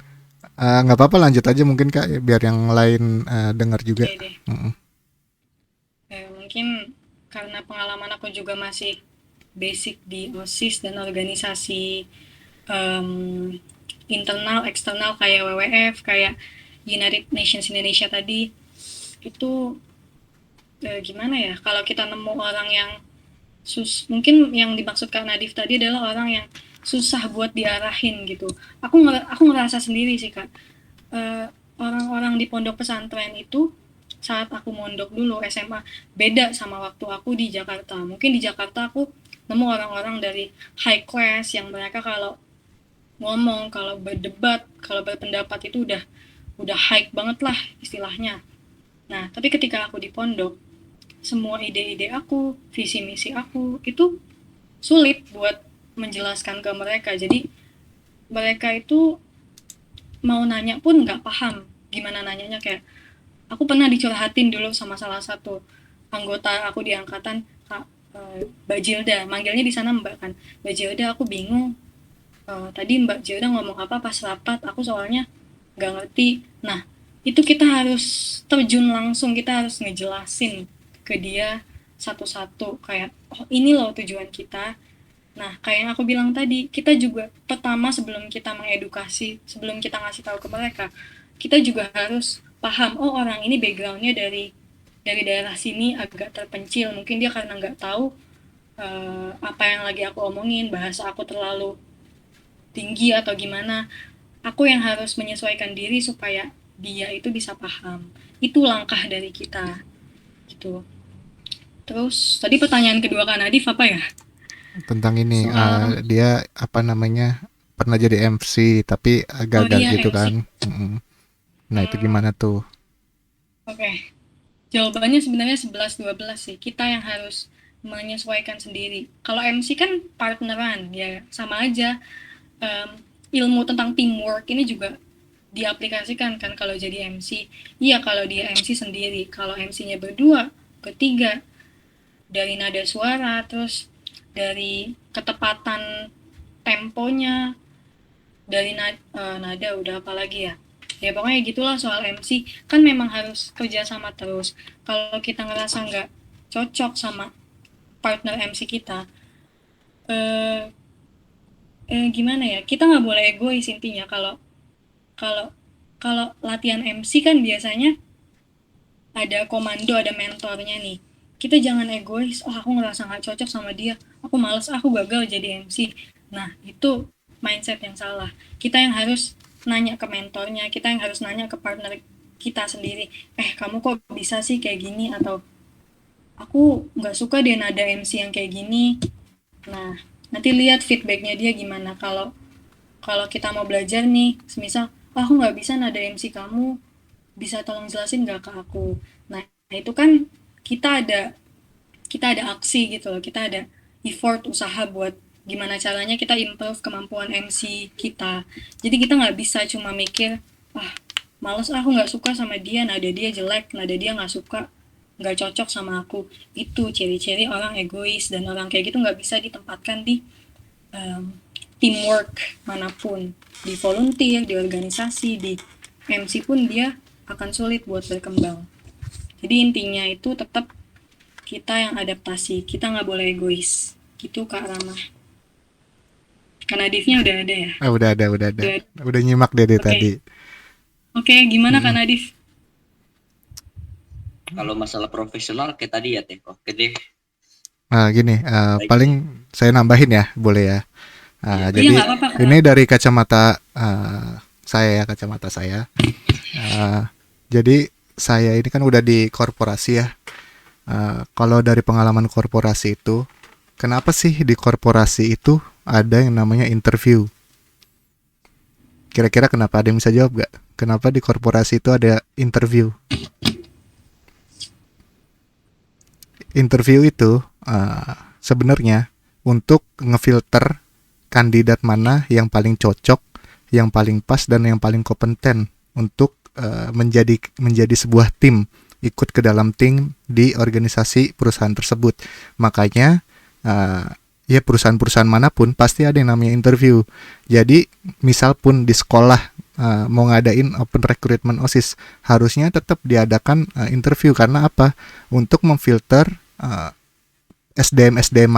Nggak apa-apa lanjut aja mungkin Kak biar yang lain dengar juga. Oke deh. Mm-mm. Mungkin karena pengalaman aku juga masih basic di OSIS dan organisasi em, internal, eksternal kayak WWF, kayak United Nations Indonesia tadi, itu gimana ya? Kalau kita nemu orang yang mungkin yang dimaksud Kak Nadif tadi adalah orang yang susah buat diarahin gitu. Aku ngerasa sendiri sih Kak. Eh, orang-orang di pondok pesantren itu saat aku mondok dulu SMA beda sama waktu aku di Jakarta. Mungkin di Jakarta aku nemu orang-orang dari high class yang mereka kalau ngomong, kalau berdebat, kalau berpendapat itu udah high banget lah istilahnya. Nah, tapi ketika aku di pondok, semua ide-ide aku, visi misi aku itu sulit buat menjelaskan ke mereka. Jadi mereka itu mau nanya pun nggak paham gimana nanyanya. Kayak aku pernah dicurhatin dulu sama salah satu anggota aku di angkatan, Kak, Mbak Jilda, manggilnya di sana Mbak kan. Mbak Jilda, aku bingung. Tadi Mbak Jilda ngomong apa pas rapat, aku soalnya nggak ngerti. Nah, itu kita harus terjun langsung, kita harus ngejelasin ke dia satu-satu kayak, oh ini loh tujuan kita. Nah, kayak yang aku bilang tadi, kita juga pertama sebelum kita mengedukasi, sebelum kita ngasih tahu ke mereka, kita juga harus paham, oh orang ini backgroundnya dari daerah sini agak terpencil, mungkin dia karena nggak tahu apa yang lagi aku omongin, bahasa aku terlalu tinggi atau gimana. Aku yang harus menyesuaikan diri supaya dia itu bisa paham. Itu langkah dari kita, gitu. Terus tadi pertanyaan kedua Kak Nadif apa ya? Tentang ini Soal dia apa namanya pernah jadi MC tapi oh gagal iya gitu MC. kan. Mm-mm. Nah itu Hmm, gimana tuh? Oke. Jawabannya sebenarnya 11-12 sih. Kita yang harus menyesuaikan sendiri. Kalau MC kan partneran, ya sama aja. Em, ilmu tentang teamwork ini juga diaplikasikan kan kalau jadi MC. Iya kalau dia MC sendiri. Kalau MC-nya berdua, bertiga, dari nada suara, terus dari ketepatan temponya, dari nada udah apa lagi ya. Ya pokoknya gitulah soal MC. Kan memang harus kerja sama terus. Kalau kita ngerasa nggak cocok sama partner MC kita, eh, gimana ya? Kita nggak boleh egois intinya. Kalau kalau kalau latihan MC kan biasanya ada komando, ada mentornya nih. Kita jangan egois, oh aku ngerasa nggak cocok sama dia, aku males, aku gagal jadi MC. Nah, itu mindset yang salah. Kita yang harus nanya ke mentornya, kita yang harus nanya ke partner kita sendiri, kamu kok bisa sih kayak gini, atau aku nggak suka deh nada MC yang kayak gini. Nah, nanti lihat feedbacknya dia gimana. Kalau kalau kita mau belajar nih, semisal, aku nggak bisa nada MC kamu, bisa tolong jelasin nggak ke aku. Nah, itu kan kita ada kita ada aksi gitu loh, kita ada effort usaha buat gimana caranya kita improve kemampuan MC kita. Jadi kita nggak bisa cuma mikir, males aku nggak suka sama dia, nada dia jelek, nada dia nggak suka, nggak cocok sama aku. Itu ciri-ciri orang egois, dan orang kayak gitu nggak bisa ditempatkan di teamwork manapun, di volunteer, di organisasi, di MC pun dia akan sulit buat berkembang. Jadi intinya itu tetap kita yang adaptasi, kita nggak boleh egois. Gitu Kak Rama. Karena Nadifnya udah ada ya? Udah ada. Udah nyimak dari Oke. tadi. Oke, gimana Kak Nadif? Kalau masalah profesional kayak tadi ya Teh. Oke deh. Gini, paling saya nambahin ya, boleh ya. Iya, Jadi nggak apa-apa, Kak. ini dari kacamata saya. Jadi saya ini kan udah di korporasi ya. Kalau dari pengalaman korporasi itu, kenapa sih di korporasi itu ada yang namanya interview? Kira-kira kenapa? Ada yang bisa jawab gak? Kenapa di korporasi itu ada interview? Interview itu sebenarnya untuk ngefilter kandidat mana yang paling cocok, yang paling pas, dan yang paling kompeten untuk menjadi sebuah tim, ikut ke dalam tim di organisasi perusahaan tersebut. Makanya ya perusahaan-perusahaan manapun pasti ada yang namanya interview. Jadi misal pun di sekolah mau ngadain open recruitment OSIS, harusnya tetap diadakan interview. Karena apa? Untuk memfilter SDM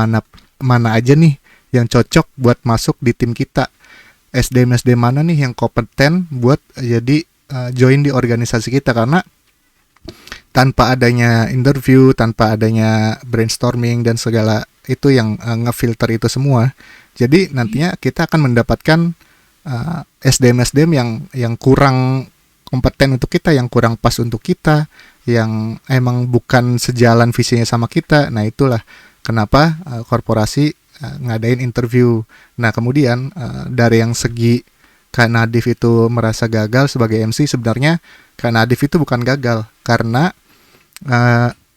mana aja nih yang cocok buat masuk di tim kita. SDM mana nih yang kompeten buat jadi join di organisasi kita. Karena tanpa adanya interview, tanpa adanya brainstorming dan segala itu yang ngefilter itu semua, jadi nantinya kita akan mendapatkan SDM yang kurang kompeten untuk kita, yang kurang pas untuk kita, yang emang bukan sejalan visinya sama kita. Nah itulah kenapa korporasi ngadain interview. Nah kemudian dari yang segi Kak Nadif itu merasa gagal sebagai MC, sebenarnya Kak Nadif itu bukan gagal, karena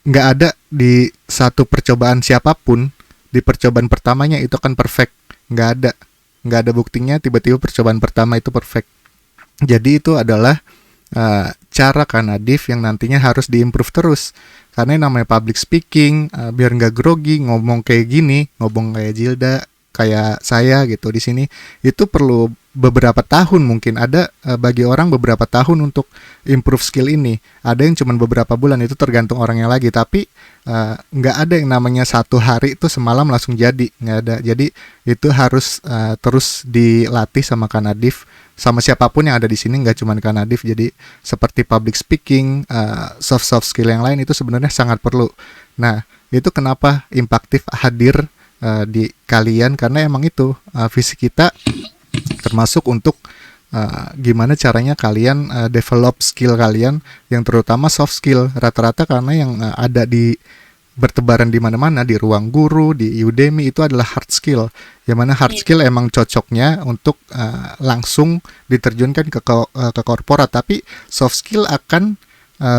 nggak ada di satu percobaan siapapun di percobaan pertamanya itu akan perfect. Nggak ada buktinya tiba-tiba percobaan pertama itu perfect. Jadi itu adalah cara Kak Nadif yang nantinya harus diimprove terus. Karena yang namanya public speaking, biar nggak grogi ngomong kayak gini, ngomong kayak Jilda, kayak saya gitu di sini, itu perlu beberapa tahun. Mungkin ada bagi orang beberapa tahun untuk improve skill ini. Ada yang cuma beberapa bulan, itu tergantung orangnya lagi. Tapi nggak ada yang namanya satu hari itu semalam langsung jadi, nggak ada. Jadi itu harus terus dilatih sama Kak Nadif, sama siapapun yang ada di sini, nggak cuma Kak Nadif. Jadi seperti public speaking, soft skill yang lain itu sebenarnya sangat perlu. Nah itu kenapa Impaktif hadir di kalian, karena emang itu visi kita, termasuk untuk gimana caranya kalian develop skill kalian yang terutama soft skill. Rata-rata karena yang ada di bertebaran di mana-mana, di ruang guru, di Udemy, itu adalah hard skill. Yang mana hard skill emang cocoknya untuk langsung diterjunkan ke korporat, tapi soft skill akan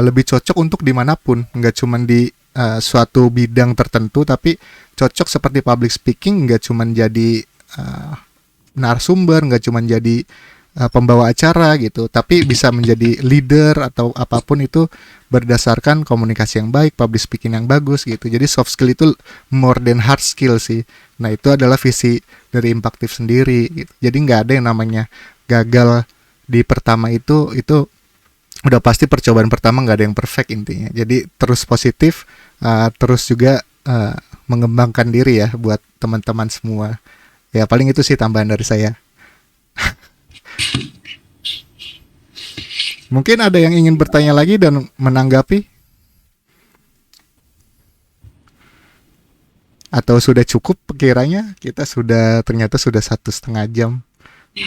lebih cocok untuk dimanapun, nggak cuma di suatu bidang tertentu, tapi cocok seperti public speaking, nggak cuma jadi narasumber, nggak cuma jadi pembawa acara gitu, tapi bisa menjadi leader atau apapun itu berdasarkan komunikasi yang baik, public speaking yang bagus gitu. Jadi soft skill itu more than hard skill sih. Nah itu adalah visi dari Impaktif sendiri gitu. Jadi nggak ada yang namanya gagal di pertama itu udah pasti percobaan pertama, nggak ada yang perfect intinya. Jadi terus positif, terus juga mengembangkan diri ya buat teman-teman semua. Ya paling itu sih tambahan dari saya. Mungkin ada yang ingin bertanya lagi dan menanggapi? Atau sudah cukup kiranya? Kita ternyata sudah 1,5 jam.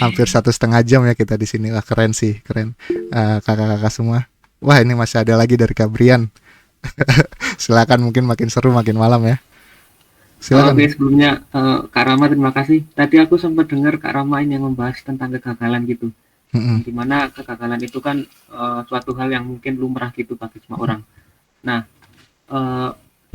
Hampir 1,5 jam ya kita di sini. Wah, keren sih, keren. Kakak-kakak semua. Wah, ini masih ada lagi dari Kak Brian. Silakan, mungkin makin seru makin malam ya. Silakan. Oke, sebelumnya Kak Rama terima kasih. Tadi aku sempat dengar Kak Rama ini yang membahas tentang kegagalan gitu. Dimana kegagalan itu kan suatu hal yang mungkin lumrah gitu bagi semua orang. Nah,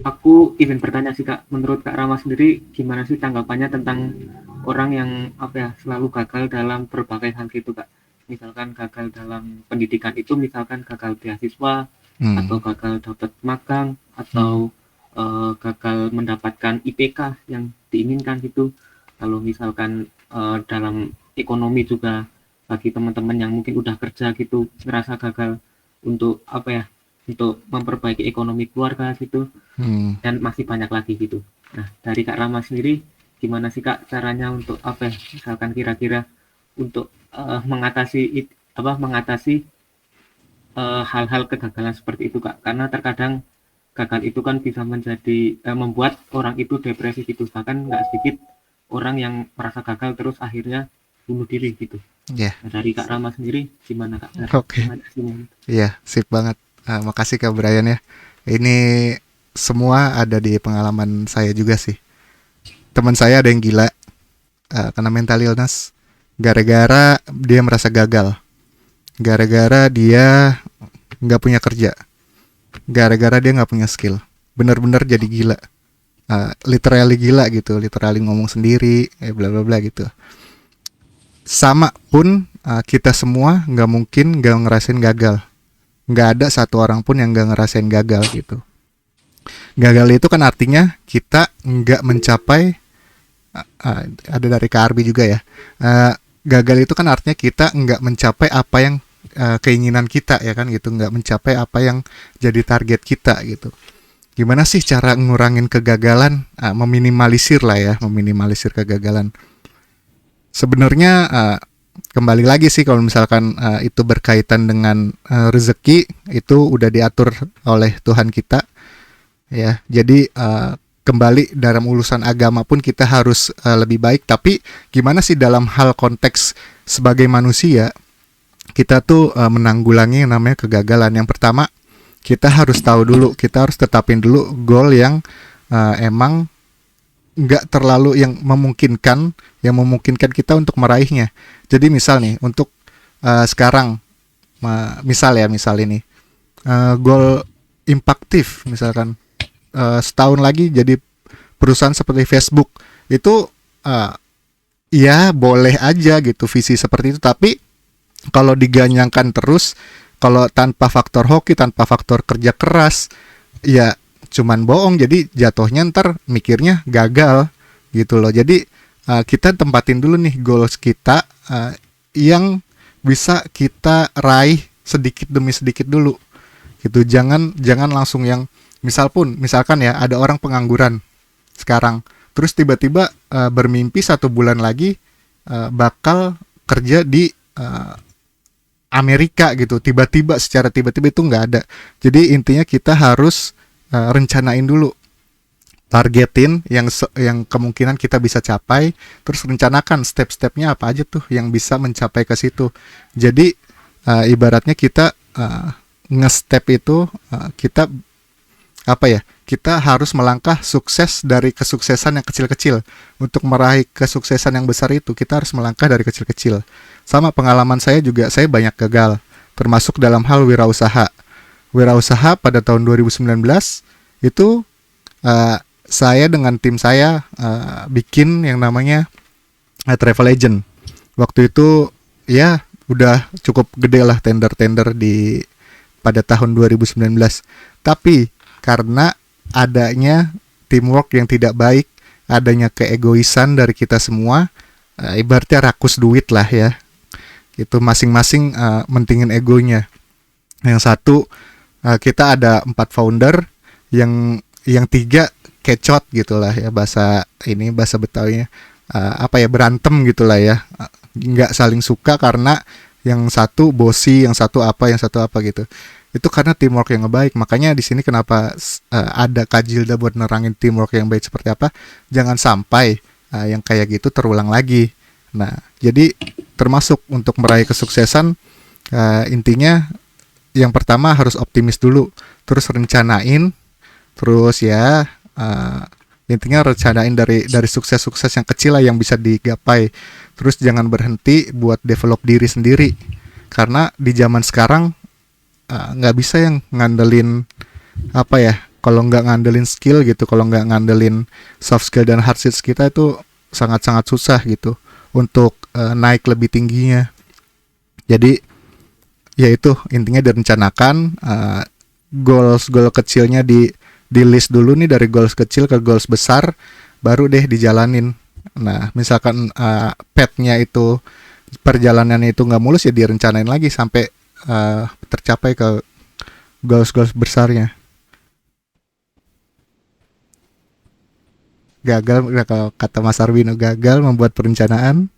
aku ingin bertanya sih Kak, menurut Kak Rama sendiri gimana sih tanggapannya tentang orang yang apa ya selalu gagal dalam berbagai hal gitu Kak? Misalkan gagal dalam pendidikan itu, misalkan gagal beasiswa atau Hmm. gagal dapat magang atau gagal mendapatkan IPK yang diinginkan gitu. Kalau misalkan dalam ekonomi juga bagi teman-teman yang mungkin udah kerja gitu ngerasa gagal untuk apa ya untuk memperbaiki ekonomi keluarga gitu Hmm. dan masih banyak lagi gitu. Nah, dari Kak Rama sendiri gimana sih Kak caranya untuk apa ya misalkan kira-kira untuk mengatasi hal-hal kegagalan seperti itu Kak, karena terkadang gagal itu kan bisa menjadi membuat orang itu depresi gitu, bahkan nggak sedikit orang yang merasa gagal terus akhirnya bunuh diri gitu. Ya, Nah, dari Kak Rama sendiri gimana Kak cara oke. mengatasinya? Iya, sip banget. Makasih Kak Brian ya. Ini semua ada di pengalaman saya juga sih. Teman saya ada yang gila kena mental illness gara-gara dia merasa gagal. Gara-gara dia nggak punya kerja. Gara-gara dia nggak punya skill. Bener-bener jadi gila. Literally gila gitu. Literally ngomong sendiri, bla bla bla gitu. Sama pun kita semua nggak mungkin nggak ngerasain gagal. Nggak ada satu orang pun yang nggak ngerasain gagal gitu. Gagal itu kan artinya kita nggak mencapai ada dari KRB juga ya. Gagal itu kan artinya kita nggak mencapai apa yang keinginan kita ya kan gitu, nggak mencapai apa yang jadi target kita gitu. Gimana sih cara ngurangin kegagalan? Meminimalisir lah ya, meminimalisir kegagalan. Sebenarnya kembali lagi sih kalau misalkan itu berkaitan dengan rezeki itu udah diatur oleh Tuhan kita ya. Jadi kembali dalam urusan agama pun kita harus lebih baik. Tapi gimana sih dalam hal konteks sebagai manusia kita tuh menanggulangi yang namanya kegagalan. Yang pertama kita harus tahu dulu, kita harus tetapin dulu goal yang emang nggak terlalu yang memungkinkan kita untuk meraihnya. Jadi misal nih untuk sekarang misal ini goal impaktif misalkan setahun lagi jadi perusahaan seperti Facebook itu ya boleh aja gitu visi seperti itu, tapi kalau diganyangkan terus, kalau tanpa faktor hoki, tanpa faktor kerja keras, ya cuman bohong. Jadi jatuhnya ntar mikirnya gagal gitu loh. Jadi kita tempatin dulu nih goals kita yang bisa kita raih sedikit demi sedikit dulu gitu. Jangan langsung yang misalkan ya ada orang pengangguran sekarang terus tiba-tiba bermimpi 1 bulan lagi bakal kerja di Amerika gitu, secara tiba-tiba itu nggak ada. Jadi intinya kita harus rencanain dulu, targetin yang kemungkinan kita bisa capai, terus rencanakan step-stepnya apa aja tuh yang bisa mencapai ke situ. Jadi ibaratnya kita nge-step itu kita apa ya? Kita harus melangkah sukses dari kesuksesan yang kecil-kecil. Untuk meraih kesuksesan yang besar itu kita harus melangkah dari kecil-kecil. Sama pengalaman saya juga, saya banyak gagal, termasuk dalam hal wirausaha. Wirausaha pada tahun 2019 itu saya dengan tim saya bikin yang namanya travel agent. Waktu itu ya udah cukup gede lah tender-tender di pada tahun 2019. Tapi karena adanya teamwork yang tidak baik, adanya keegoisan dari kita semua, ibaratnya rakus duit lah ya. Itu masing-masing mentingin egonya. Yang satu kita ada 4 founder, yang 3 kecot gitulah ya, bahasa Betawinya apa ya, berantem gitulah ya, nggak saling suka karena yang satu bosi, yang satu apa gitu. Itu karena teamwork yang baik. Makanya di sini kenapa ada Kak Jilda buat nerangin teamwork yang baik seperti apa. Jangan sampai yang kayak gitu terulang lagi. Nah, jadi termasuk untuk meraih kesuksesan intinya yang pertama harus optimis dulu, terus rencanain, terus ya intinya rencanain dari sukses-sukses yang kecil lah yang bisa digapai. Terus jangan berhenti buat develop diri sendiri, karena di zaman sekarang nggak bisa yang ngandelin apa ya, kalau nggak ngandelin skill gitu, kalau nggak ngandelin soft skill dan hard skills kita itu sangat-sangat susah gitu untuk naik lebih tingginya. Jadi ya itu intinya direncanakan, goal kecilnya di list dulu nih, dari goals kecil ke goals besar, baru deh dijalanin. Nah misalkan path-nya itu, perjalanannya itu nggak mulus, ya direncanain lagi sampai tercapai ke goals besarnya. Gagal, kalau kata Mas Arwino, gagal membuat perencanaan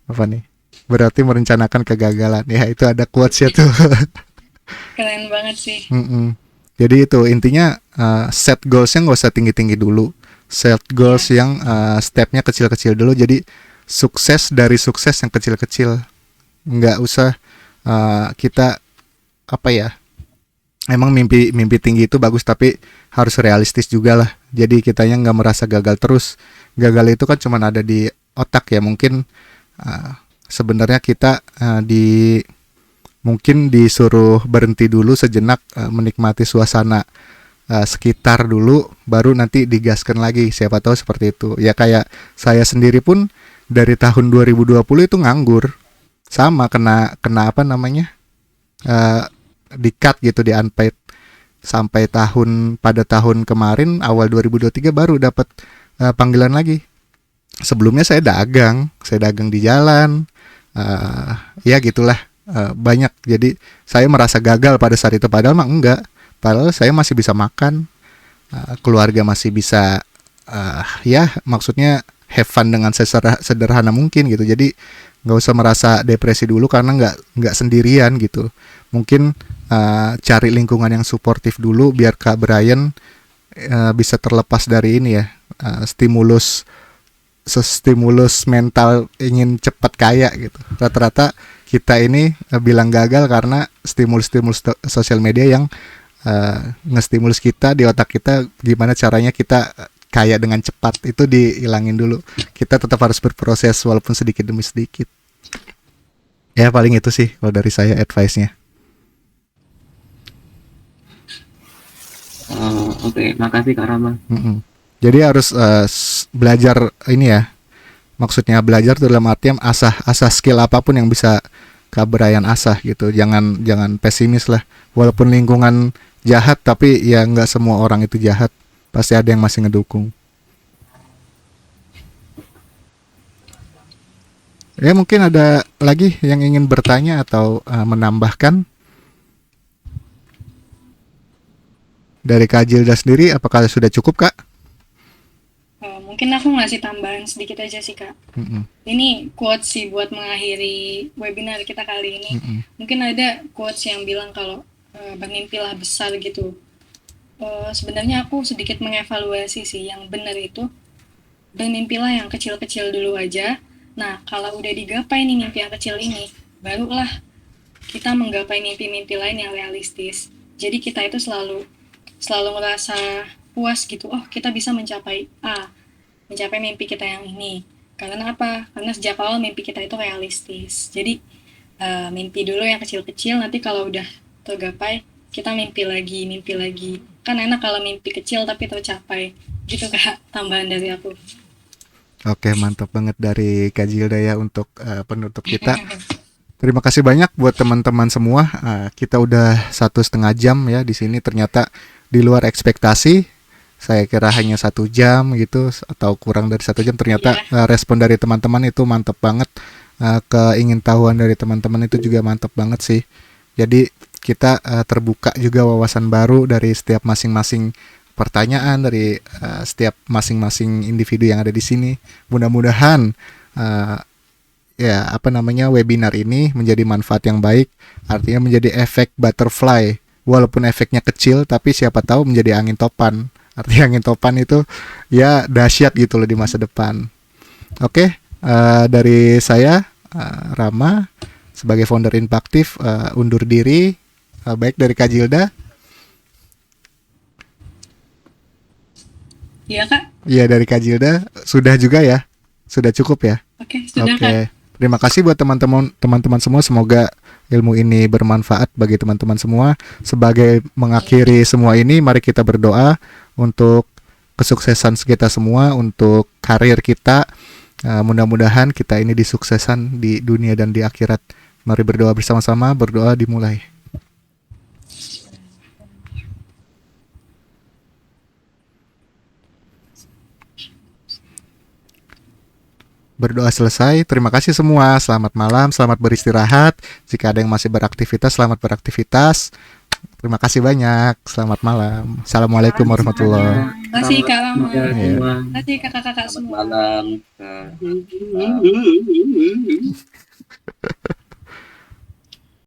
apa nih, berarti merencanakan kegagalan. Ya itu ada quotes-nya tuh. Keren banget sih. Jadi itu intinya, set goals-nya nggak usah tinggi-tinggi dulu, set goals yang step-nya kecil-kecil dulu. Jadi sukses dari sukses yang kecil-kecil, nggak usah kita apa ya, emang mimpi tinggi itu bagus, tapi harus realistis juga lah. Jadi kitanya nggak merasa gagal terus. Gagal itu kan cuma ada di otak ya. Mungkin sebenarnya kita mungkin disuruh berhenti dulu sejenak, menikmati suasana sekitar dulu, baru nanti digaskan lagi. Siapa tahu seperti itu. Ya kayak saya sendiri pun dari tahun 2020 itu nganggur, sama kena apa namanya, di-cut gitu, di unpaid, sampai pada tahun kemarin awal 2023 baru dapat panggilan lagi. Sebelumnya saya dagang di jalan, ya gitulah, banyak. Jadi saya merasa gagal pada saat itu, padahal mah enggak. Padahal saya masih bisa makan, keluarga masih bisa, ya maksudnya have fun dengan sederhana mungkin gitu. Jadi nggak usah merasa depresi dulu karena nggak sendirian gitu. Mungkin cari lingkungan yang suportif dulu biar Kak Brian bisa terlepas dari ini ya, stimulus mental ingin cepat kaya gitu. Rata-rata kita ini bilang gagal karena stimulus sosial media yang ngestimulus kita di otak kita gimana caranya kita kaya dengan cepat. Itu dihilangin dulu. Kita tetap harus berproses walaupun sedikit demi sedikit. Ya paling itu sih kalau dari saya advice-nya. Oke, makasih Kak Rama. Jadi harus belajar ini ya. Maksudnya belajar dalam artian asah skill apapun yang bisa Kak Brian asah gitu. Jangan pesimis lah. Walaupun lingkungan jahat, tapi ya nggak semua orang itu jahat. Pasti ada yang masih ngedukung. Ya mungkin ada lagi yang ingin bertanya atau menambahkan dari Kak Jilda sendiri, apakah sudah cukup Kak? Mungkin aku ngasih tambahan sedikit aja sih Kak. Ini quotes sih buat mengakhiri webinar kita kali ini. Mungkin ada quotes yang bilang kalau bermimpilah besar gitu. Sebenarnya aku sedikit mengevaluasi sih, yang benar itu bermimpilah yang kecil-kecil dulu aja. Nah kalau udah digapai nih mimpi yang kecil ini, barulah kita menggapai mimpi-mimpi lain yang realistis. Jadi kita itu selalu ngerasa puas gitu. Oh kita bisa mencapai mimpi kita yang ini. Karena apa? Karena sejak awal mimpi kita itu realistis. Jadi mimpi dulu yang kecil-kecil, nanti kalau udah tergapai kita mimpi lagi. Kan enak kalau mimpi kecil tapi tercapai. Gitu Kak, tambahan dari aku. Oke, mantap banget dari Kak Jilda ya untuk penutup kita. Terima kasih banyak buat teman-teman semua. Kita udah 1,5 jam ya di sini, ternyata di luar ekspektasi. Saya kira hanya 1 jam gitu atau kurang dari 1 jam. Ternyata respon dari teman-teman itu mantap banget. Keingintahuan dari teman-teman itu juga mantap banget sih. Jadi kita terbuka juga wawasan baru dari setiap masing-masing pertanyaan, dari setiap masing-masing individu yang ada di sini. Mudah-mudahan webinar ini menjadi manfaat yang baik, artinya menjadi efek butterfly. Walaupun efeknya kecil, tapi siapa tahu menjadi angin topan. Artinya angin topan itu ya dahsyat gitu loh di masa depan. Oke, dari saya Rama sebagai founder Impaktif undur diri. Baik dari Kak Jilda. Iya Kak. Iya dari Kak Jilda. Sudah juga ya? Sudah cukup ya? Oke, sudah Oke. Kak. Terima kasih buat teman-teman semua. Semoga ilmu ini bermanfaat bagi teman-teman semua. Sebagai mengakhiri semua ini, mari kita berdoa untuk kesuksesan kita semua, untuk karir kita. Mudah-mudahan kita ini disuksesan di dunia dan di akhirat. Mari berdoa bersama-sama. Berdoa dimulai. Berdoa selesai. Terima kasih semua. Selamat malam, selamat beristirahat. Jika ada yang masih beraktivitas, selamat beraktivitas. Terima kasih banyak. Selamat malam. Assalamualaikum warahmatullahi. Terima kasih Kak Rama. Semoga semua Terima kasih kakak-kakak Selamat semua. malam.